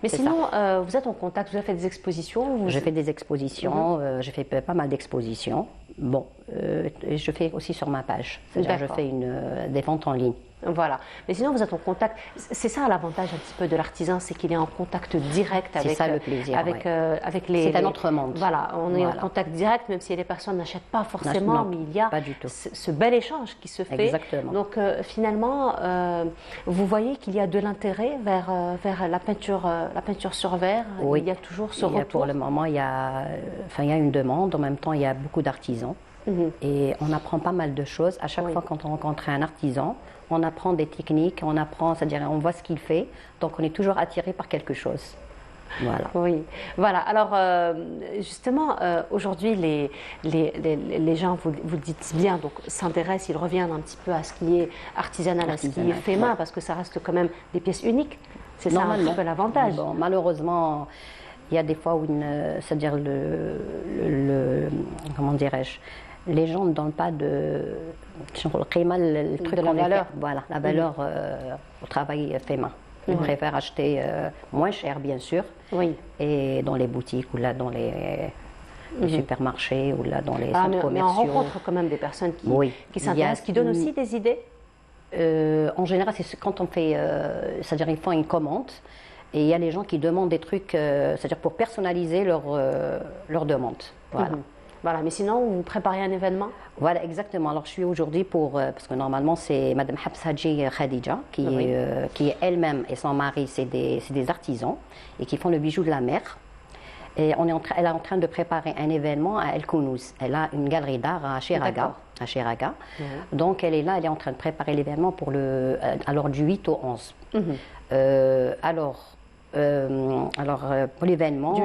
Mais sinon, vous êtes en contact, vous avez fait des expositions? J'ai fait des expositions, j'ai fait pas mal d'expositions. Bon, et je fais aussi sur ma page. C'est-à-dire je fais des ventes en ligne. Voilà. Mais sinon, vous êtes en contact. C'est ça l'avantage un petit peu de l'artisan, c'est qu'il est en contact direct avec. C'est ça le plaisir. Avec les. C'est un autre monde. Voilà, on est en contact direct, même si les personnes n'achètent pas forcément, mais il y a ce bel échange qui se fait. Exactement. Donc finalement, vous voyez qu'il y a de l'intérêt vers la peinture sur verre. Oui. Il y a toujours ce retour. Pour le moment, il y a une demande. En même temps, il y a beaucoup d'artisans. Et on apprend pas mal de choses. À chaque fois quand on rencontre un artisan, on apprend des techniques, c'est-à-dire on voit ce qu'il fait, donc on est toujours attiré par quelque chose. Voilà. Oui, voilà. Alors justement, aujourd'hui, les gens, vous le dites bien, donc s'intéressent, ils reviennent un petit peu à ce qui est artisanal, à ce qui est fait main, parce que ça reste quand même des pièces uniques. C'est ça un petit peu l'avantage. Bon, malheureusement, il y a des fois où c'est-à-dire comment dirais-je, les gens ne donnent pas le truc de la valeur. Voilà, la valeur au travail fait main. Ils préfèrent acheter moins cher, bien sûr, et dans les boutiques ou là dans les supermarchés ou là dans les centres commerciaux. Mais on rencontre quand même des personnes qui s'intéressent, qui donnent aussi des idées. En général, c'est quand on fait, c'est-à-dire ils font une commande. Et il y a les gens qui demandent des trucs, c'est-à-dire pour personnaliser leur demande. Voilà. Voilà, mais sinon, vous préparez un événement? Voilà, exactement. Alors, je suis aujourd'hui parce que normalement, c'est Madame Habs Hadji Khadija, qui est elle-même et son mari, c'est des artisans, et qui font le bijou de la mer. Et elle est en train de préparer un événement à El Kounouz. Elle a une galerie d'art à Chiraga. Donc, elle est là, elle est en train de préparer l'événement pour alors du 8 au 11. pour l'événement, du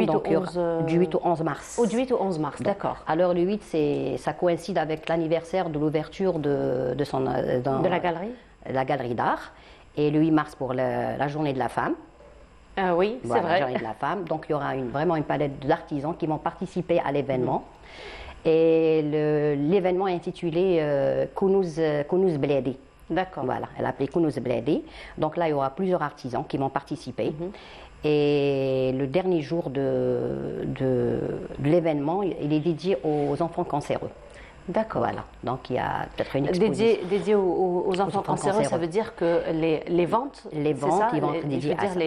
8 au 11 mars. Du 8 au 11 mars, d'accord. Alors le 8, ça coïncide avec l'anniversaire de l'ouverture de la galerie. La galerie d'art. Et le 8 mars pour la journée de la femme. Oui, voilà, c'est vrai. La journée de la femme. Donc il y aura vraiment une palette d'artisans qui vont participer à l'événement. Et l'événement est intitulé Kounouz Bledi. D'accord. Voilà, elle a appelé Kounouz Bledi. Donc là, il y aura plusieurs artisans qui vont participer. Et le dernier jour de l'événement, il est dédié aux enfants cancéreux. D'accord. Voilà, donc il y a peut-être une exposition. Dédié aux enfants cancéreux, ça veut dire que les ventes, ils vont être dédiés à ça,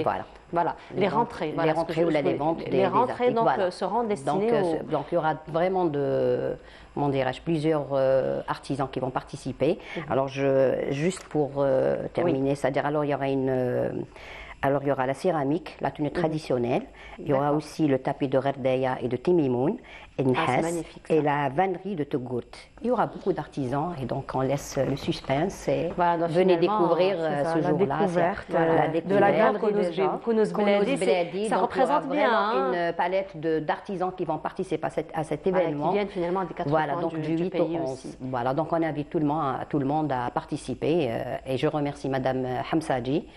voilà. Les rentrées. Les rentrées ou les ventes les rentrées des articles, donc seront destinées donc il y aura vraiment plusieurs artisans qui vont participer. Alors juste pour terminer, c'est-à-dire alors il y aura la céramique, la tenue traditionnelle. Il y aura aussi le tapis de Rerdaya et de Timimoun et et la vannerie de Togout. Il y aura beaucoup d'artisans et donc on laisse le suspense et venez découvrir ce jour-là. De la galerie Kounouz Bledi. Ça représente bien une palette d'artisans qui vont participer à cet événement. Qui viennent finalement des 4 coins du 8 au 11. Aussi. Voilà, donc on invite tout le monde à participer et je remercie Madame Hamsadji.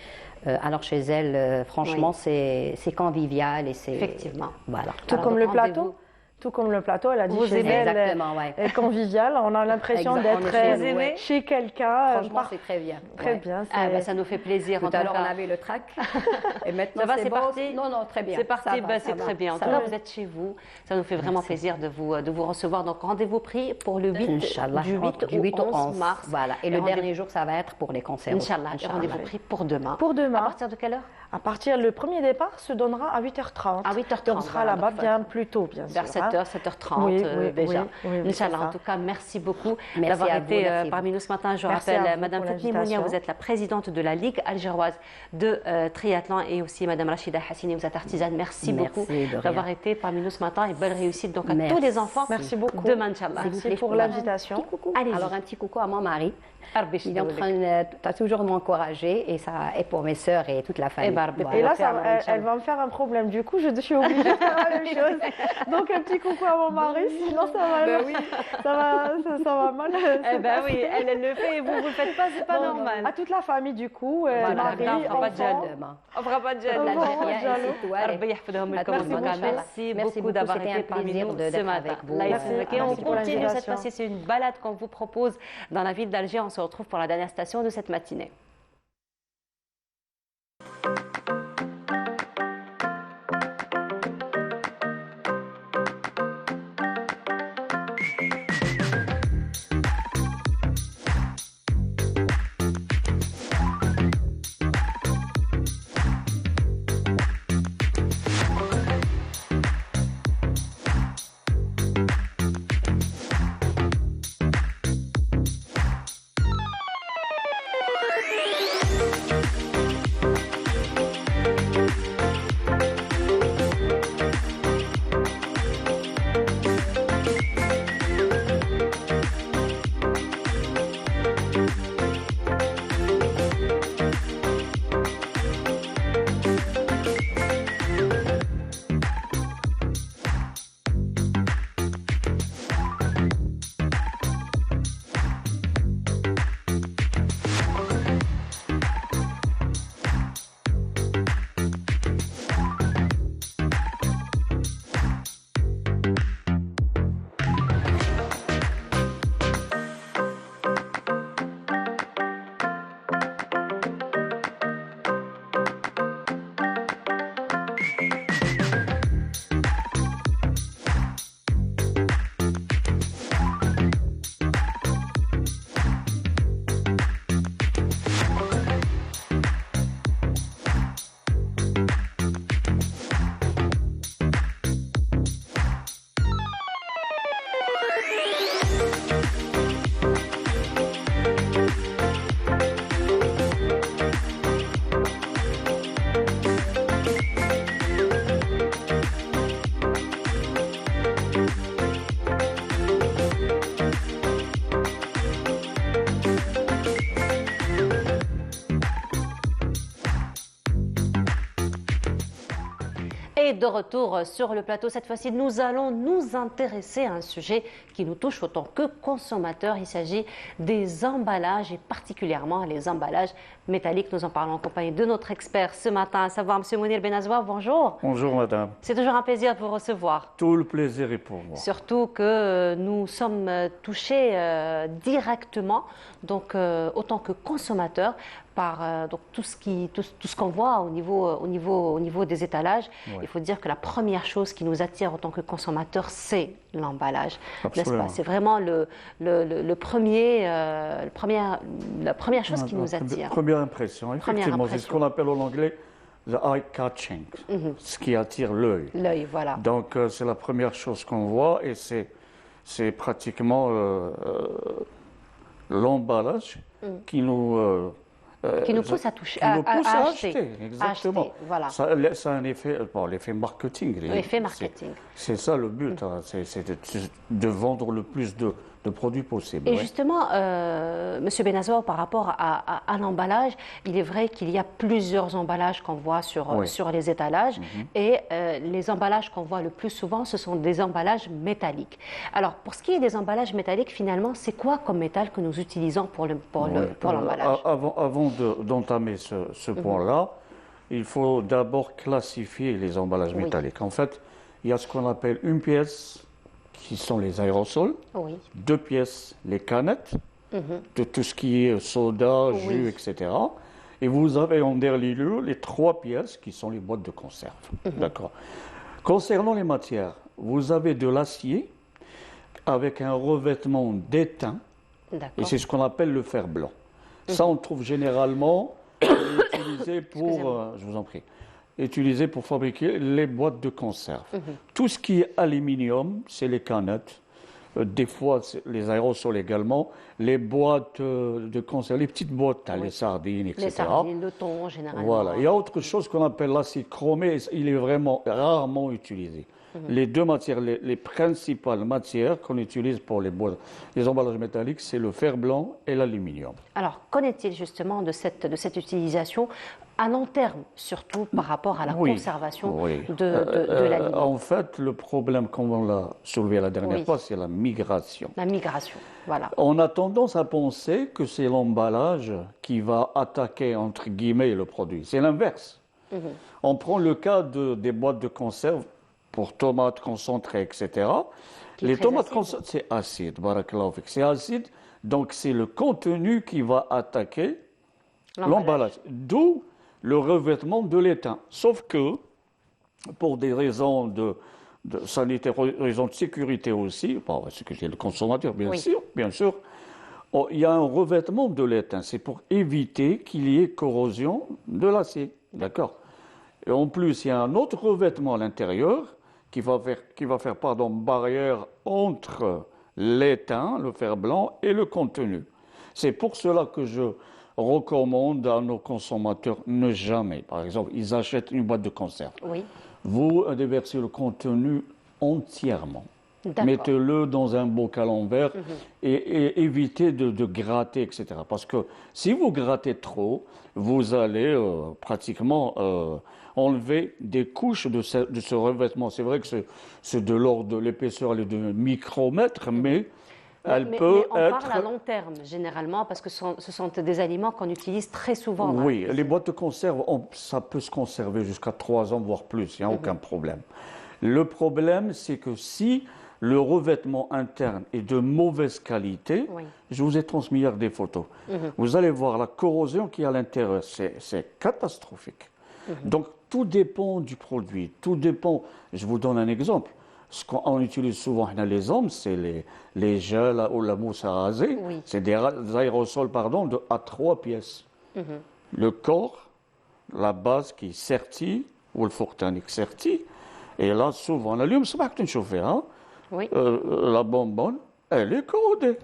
Alors chez elle, franchement, c'est convivial et c'est... Effectivement. Voilà. Tout comme le plateau. Tout comme le plateau, elle a dit chez elle, convivial. On a l'impression d'être chez quelqu'un. Franchement, c'est très bien. Très bien. Ça nous fait plaisir. Tout à l'heure, on avait le trac. Et maintenant, c'est parti. Non, très bien. C'est parti, c'est très bien. En tout cas, vous êtes chez vous. Ça nous fait vraiment plaisir de vous recevoir. Donc, rendez-vous pris pour le 8, du 8 au 11 mars. Voilà. Et le dernier jour, ça va être pour les concerts. Inch'Allah. Rendez-vous pris pour demain. Pour demain. À partir de quelle heure? À partir, le premier départ se donnera à 8h30. À 8h30. On sera là-bas bien plus tôt, bien sûr. Vers 7h, 7h30 déjà. Inch'Allah, en tout cas, merci beaucoup d'avoir été parmi nous ce matin. Je rappelle, Madame Fatni Mounia, vous êtes la présidente de la Ligue algéroise de triathlon et aussi Madame Rachida Hassini, vous êtes artisane. Merci beaucoup d'avoir été parmi nous ce matin et belle réussite donc à tous les enfants. Merci beaucoup. Demain, Inch'Allah. Merci pour l'invitation. Alors, un petit coucou à mon mari. Il est en train toujours m'encourager et ça est pour mes sœurs et toute la famille. Et là, elle va me faire un problème. Du coup, je suis obligée de faire la même chose. Donc, un petit coucou à mon mari, sinon ça va mal. Eh ben oui, elle le fait et vous le faites pas, c'est pas normal. À toute la famille, du coup, mari, on fera pas de gêne. Merci beaucoup d'avoir été parmi nous ce matin. Et on continue cette fois-ci, c'est une balade qu'on vous propose dans la ville d'Alger. On se retrouve pour la dernière station de cette matinée. de retour sur le plateau. Cette fois-ci, nous allons nous intéresser à un sujet qui nous touche autant que consommateurs. Il s'agit des emballages et particulièrement les emballages métalliques. Nous en parlons en compagnie de notre expert ce matin, à savoir M. Mounir Benazoua. Bonjour. Bonjour madame. C'est toujours un plaisir de vous recevoir. Tout le plaisir est pour moi. Surtout que nous sommes touchés directement, donc autant que consommateurs, par donc tout ce qu'on voit au niveau des étalages. Ouais. Il faut dire que la première chose qui nous attire en tant que consommateurs, c'est l'emballage, n'est-ce pas? C'est vraiment la première chose qui nous attire. Première impression, effectivement, c'est ce qu'on appelle en anglais the eye catching, ce qui attire l'œil. L'œil, voilà. Donc c'est la première chose qu'on voit et c'est pratiquement l'emballage qui nous pousse à toucher, à acheter. Exactement. Acheter, voilà. Ça a un effet, l'effet marketing. L'effet marketing. C'est ça le but, c'est de vendre le plus de produits possible. Et justement, M. Benazoua, par rapport à l'emballage, il est vrai qu'il y a plusieurs emballages qu'on voit sur les étalages et les emballages qu'on voit le plus souvent, ce sont des emballages métalliques. Alors, pour ce qui est des emballages métalliques, finalement, c'est quoi comme métal que nous utilisons pour l'emballage? Avant d'entamer ce point-là, il faut d'abord classifier les emballages métalliques. En fait, il y a ce qu'on appelle une pièce qui sont les aérosols, 2 pièces, les canettes, de tout ce qui est soda, jus, etc. Et vous avez en dernier lieu les 3 pièces qui sont les boîtes de conserve. D'accord. Concernant les matières, vous avez de l'acier avec un revêtement d'étain, et c'est ce qu'on appelle le fer blanc. Ça, on trouve généralement utilisé pour, je vous en prie, utilisé pour fabriquer les boîtes de conserve. Tout ce qui est aluminium, c'est les canettes, des fois les aérosols également, les boîtes de conserve, les petites boîtes, les sardines, etc. Les sardines, le thon, généralement. Voilà. Il y a autre chose qu'on appelle l'acide chromé, il est vraiment rarement utilisé. Les deux matières, les principales matières qu'on utilise pour les emballages métalliques, c'est le fer blanc et l'aluminium. Alors, qu'en est-il justement de cette utilisation à long terme, surtout par rapport à la conservation de l'aluminium? En fait, le problème, comme on l'a soulevé la dernière fois, c'est la migration. La migration, voilà. On a tendance à penser que c'est l'emballage qui va attaquer, entre guillemets, le produit. C'est l'inverse. On prend le cas des boîtes de conserve pour tomates concentrées, etc. Les tomates concentrées, c'est acide, c'est acide, donc c'est le contenu qui va attaquer l'emballage. D'où le revêtement de l'étain. Sauf que, pour des raisons de sanitaire, raisons de sécurité aussi, sécurité du consommateur, bien sûr, il y a un revêtement de l'étain. C'est pour éviter qu'il y ait corrosion de l'acier. D'accord. Et en plus, il y a un autre revêtement à l'intérieur qui va faire barrière entre l'étain, le fer blanc, et le contenu. C'est pour cela que je recommande à nos consommateurs ne jamais, par exemple, ils achètent une boîte de conserve. Vous déversez le contenu entièrement. Mettez-le dans un bocal en verre et évitez de gratter, etc. Parce que si vous grattez trop, vous allez pratiquement enlever des couches de ce revêtement. C'est vrai que c'est de l'ordre de l'épaisseur de micromètres, mais elle peut être... Mais on parle à long terme, généralement, parce que ce sont des aliments qu'on utilise très souvent. Oui, les boîtes de conserve, ça peut se conserver jusqu'à 3 ans, voire plus, il n'y a aucun problème. Le problème, c'est que si le revêtement interne est de mauvaise qualité, je vous ai transmis hier des photos, vous allez voir la corrosion qui est à l'intérieur, c'est catastrophique. Donc, tout dépend du produit, tout dépend. Je vous donne un exemple. Ce qu'on utilise souvent, les hommes, c'est les gels ou la mousse à raser. C'est des aérosols, à 3 pièces. Le corps, la base qui est sertie, ou le four thermique serti, et là, souvent, l'allume, c'est pas que tu chauffes, la bonbonne, elle est corrodée.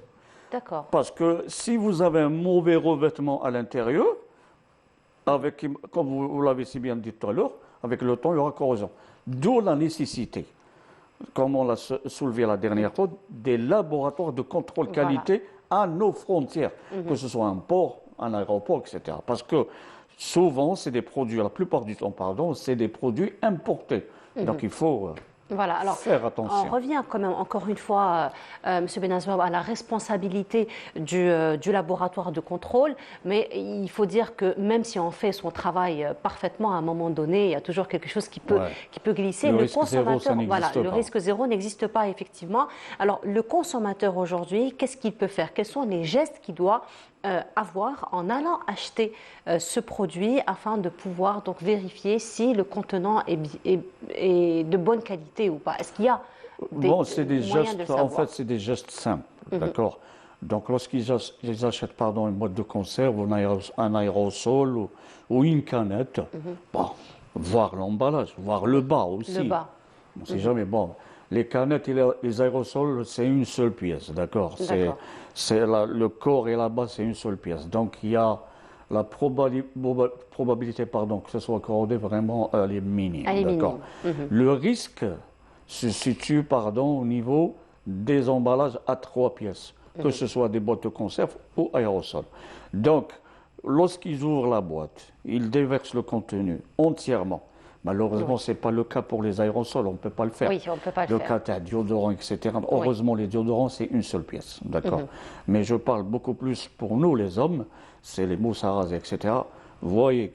D'accord. Parce que si vous avez un mauvais revêtement à l'intérieur, comme vous l'avez si bien dit tout à l'heure, avec le temps, il y aura corrosion. D'où la nécessité, comme on l'a soulevé la dernière fois, des laboratoires de contrôle qualité à nos frontières, que ce soit un port, un aéroport, etc. Parce que souvent, c'est des produits, la plupart du temps, c'est des produits importés. Donc il faut voilà, alors, faire attention. On revient quand même encore une fois, M. Benazouab, à la responsabilité du laboratoire de contrôle, mais il faut dire que même si on fait son travail parfaitement, à un moment donné, il y a toujours quelque chose qui peut glisser. Le risque zéro, ça n'existe pas. Le risque zéro n'existe pas, effectivement. Alors, le consommateur aujourd'hui, qu'est-ce qu'il peut faire? Quels sont les gestes qu'il doit avoir en allant acheter ce produit afin de pouvoir donc vérifier si le contenant est de bonne qualité ou pas? Est-ce qu'il y a des moyens de le savoir? En fait, c'est des gestes simples, d'accord. Donc, lorsqu'ils achètent une boîte de conserve, un aérosol ou une canette, voir l'emballage, voir le bas aussi. Le bas. On ne sait jamais. Bon, les canettes et les aérosols, c'est une seule pièce, d'accord. Le corps et la base, c'est une seule pièce. Donc, il y a la probabilité que ce soit corrodé, vraiment, elle est minime. D'accord. Le risque se situe au niveau des emballages à 3 pièces, que ce soit des boîtes de conserve ou aérosols. Donc, lorsqu'ils ouvrent la boîte, ils déversent le contenu entièrement. Malheureusement, ce n'est pas le cas pour les aérosols, on ne peut pas le faire. Oui, on ne peut pas le faire. Le cas déodorant, etc. Heureusement, les déodorants, c'est une seule pièce, d'accord. Mais je parle beaucoup plus pour nous, les hommes, c'est les mousses à raser, etc. Voyez,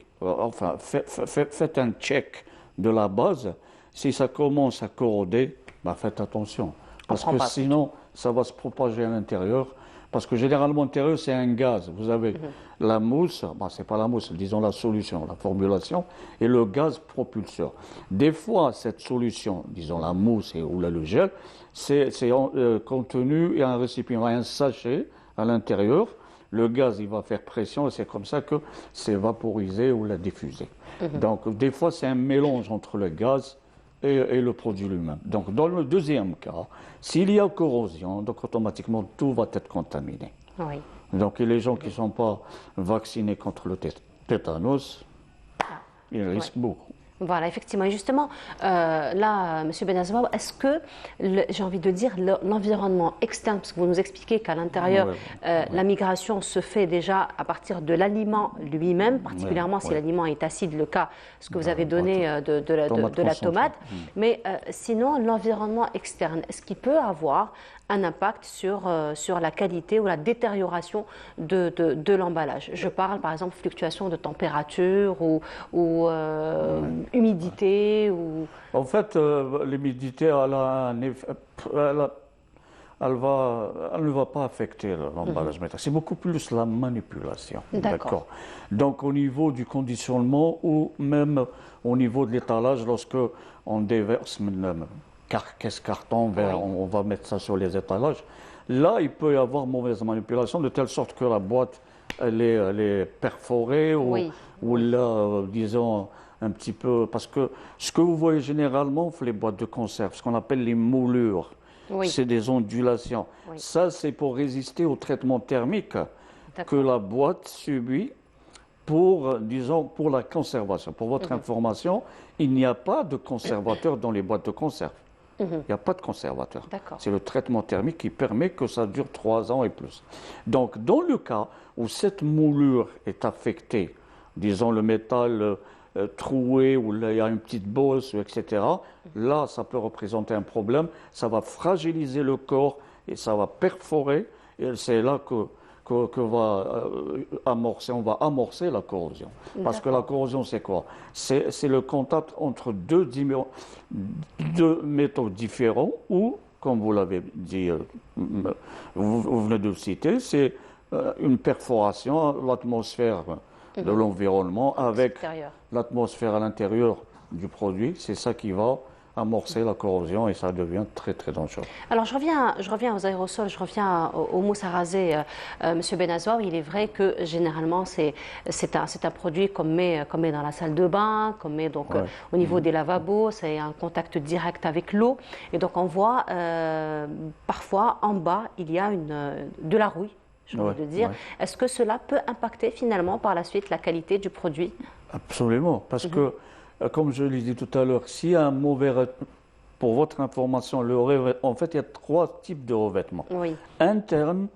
faites un check de la base. Si ça commence à corroder, faites attention. Parce que sinon, ça va se propager à l'intérieur. Parce que généralement, l'intérieur, c'est un gaz. Vous avez la mousse, ce n'est pas la mousse, disons la solution, la formulation, et le gaz propulseur. Des fois, cette solution, disons la mousse ou le gel, c'est contenu et un récipient, un sachet à l'intérieur. Le gaz, il va faire pression et c'est comme ça que c'est vaporisé ou la diffusé. Donc, des fois, c'est un mélange entre le gaz et le produit lui-même. Donc, dans le deuxième cas, s'il y a corrosion, donc automatiquement, tout va être contaminé. Oui. Donc, les gens qui ne sont pas vaccinés contre le tétanos, ils risquent beaucoup. Voilà, effectivement. Et justement, là, M. Benazouab, est-ce que, j'ai envie de dire, l'environnement externe, parce que vous nous expliquez qu'à l'intérieur, la migration se fait déjà à partir de l'aliment lui-même, particulièrement si l'aliment est acide, le cas, ce que vous avez donné de la tomate. Mais sinon, l'environnement externe, est-ce qu'il peut avoir un impact sur la qualité ou la détérioration de l'emballage? Je parle par exemple fluctuation de température ou humidité ou... En fait, l'humidité, elle ne va pas affecter l'emballage métallique. C'est beaucoup plus la manipulation. D'accord. Donc au niveau du conditionnement ou même au niveau de l'étalage, lorsque on déverse caisse carton, on va mettre ça sur les étalages. Là, il peut y avoir mauvaise manipulation de telle sorte que la boîte elle est perforée ou là, disons, un petit peu... Parce que ce que vous voyez généralement, les boîtes de conserve, ce qu'on appelle les moulures, c'est des ondulations. Ça, c'est pour résister au traitement thermique que la boîte subit pour la conservation. Pour votre information, il n'y a pas de conservateur dans les boîtes de conserve. Il n'y a pas de conservateur. C'est le traitement thermique qui permet que ça dure 3 ans et plus. Donc, dans le cas où cette moulure est affectée, disons le métal troué, où il y a une petite bosse, etc., là, ça peut représenter un problème. Ça va fragiliser le corps et ça va perforer. Et c'est là on va amorcer la corrosion. Parce que la corrosion, c'est quoi? C'est le contact entre deux métaux différents ou, comme vous l'avez dit, vous venez de le citer, c'est une perforation, l'atmosphère de l'environnement avec l'atmosphère à l'intérieur du produit. C'est ça qui va amorcer la corrosion et ça devient très très dangereux. Alors je reviens aux aérosols, je reviens aux mousses à raser, Monsieur Benazouab. Il est vrai que généralement c'est un produit qu'on met dans la salle de bain, qu'on met donc au niveau des lavabos, c'est un contact direct avec l'eau et donc on voit parfois en bas il y a de la rouille. J'ai envie de dire. Est-ce que cela peut impacter finalement par la suite la qualité du produit? Absolument, parce que comme je l'ai dit tout à l'heure, s'il y a un mauvais... Pour votre information, en fait, il y a 3 types de revêtements. Interne,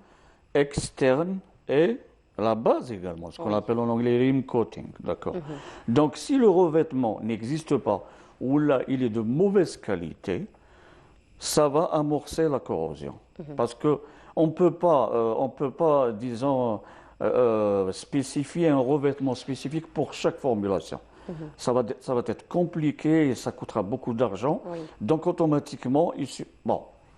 externe et la base également, ce qu'on appelle en anglais rim coating. D'accord. Donc, si le revêtement n'existe pas où là il est de mauvaise qualité, ça va amorcer la corrosion. Parce qu'on ne peut pas, disons, spécifier un revêtement spécifique pour chaque formulation. Ça va être compliqué et ça coûtera beaucoup d'argent. Donc automatiquement,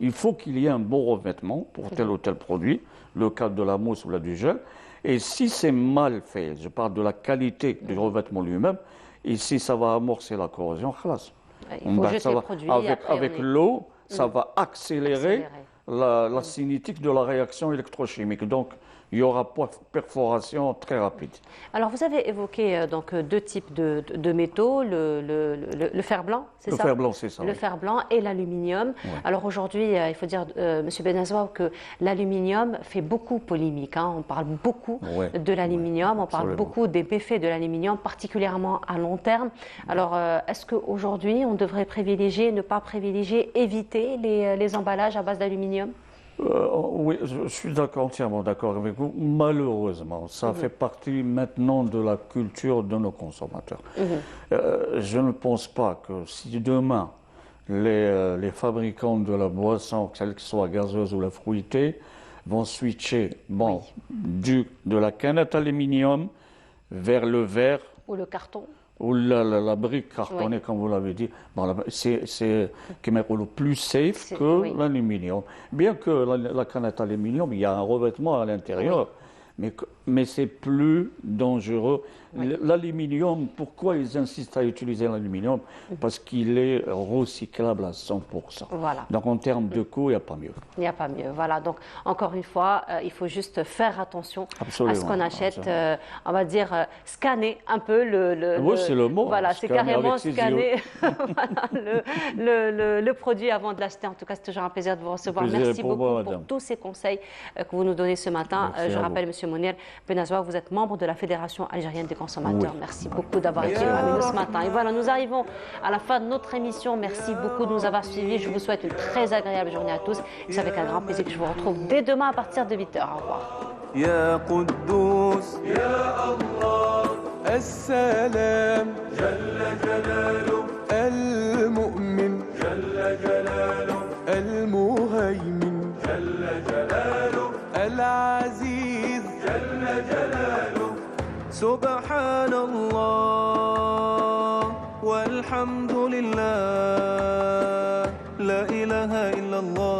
il faut qu'il y ait un bon revêtement pour tel ou tel produit, le cas de la mousse ou là du gel. Et si c'est mal fait, je parle de la qualité du revêtement lui-même, et si ça va amorcer la corrosion, khalas. Il faut jeter le produit. Avec l'eau, ça va accélérer la cinétique de la réaction électrochimique. Donc, il y aura perforation très rapide. Alors, vous avez évoqué donc deux types de métaux, le fer blanc, c'est ça? Le fer blanc, c'est ça. Le fer blanc et l'aluminium. Oui. Alors aujourd'hui, il faut dire, Monsieur Benazwa, que l'aluminium fait beaucoup polémique. On parle beaucoup de l'aluminium, on parle beaucoup des méfaits de l'aluminium, particulièrement à long terme. Alors, est-ce qu'aujourd'hui, on devrait privilégier, ne pas privilégier, éviter les emballages à base d'aluminium? Oui, je suis entièrement d'accord avec vous. Malheureusement, ça fait partie maintenant de la culture de nos consommateurs. Je ne pense pas que si demain, les fabricants de la boisson, qu'elle soit gazeuse ou la fruitée, vont switcher de la canette aluminium vers le verre ou le carton. Ou la brique cartonnée, comme vous l'avez dit, c'est le plus safe que l'aluminium. Bien que la canette aluminium, il y a un revêtement à l'intérieur, mais c'est plus dangereux. L'aluminium, pourquoi ils insistent à utiliser l'aluminium? Parce qu'il est recyclable à 100%. Voilà. Donc en termes de coût, il n'y a pas mieux. Il n'y a pas mieux. Voilà. Donc encore une fois, il faut juste faire attention à ce qu'on achète. On va dire scanner un peu oui, c'est le mot. Voilà, c'est carrément scanner le produit avant de l'acheter. En tout cas, c'est toujours un plaisir de vous recevoir. Merci beaucoup pour tous ces conseils que vous nous donnez ce matin. Je rappelle, Monsieur Mounir Benazwa, vous êtes membre de la Fédération algérienne des consommateurs. Merci beaucoup d'avoir été parmi nous ce matin. Et voilà, nous arrivons à la fin de notre émission. Merci beaucoup de nous avoir suivis. Je vous souhaite une très agréable journée à tous. Et c'est avec un grand plaisir que je vous retrouve dès demain à partir de 8h. Au revoir. يا قدوس يا الله السلام جل جلاله المؤمن جل جلاله المهيمن جل جلاله العزيز جل جلاله سبحان الله والحمد لله لا إله إلا الله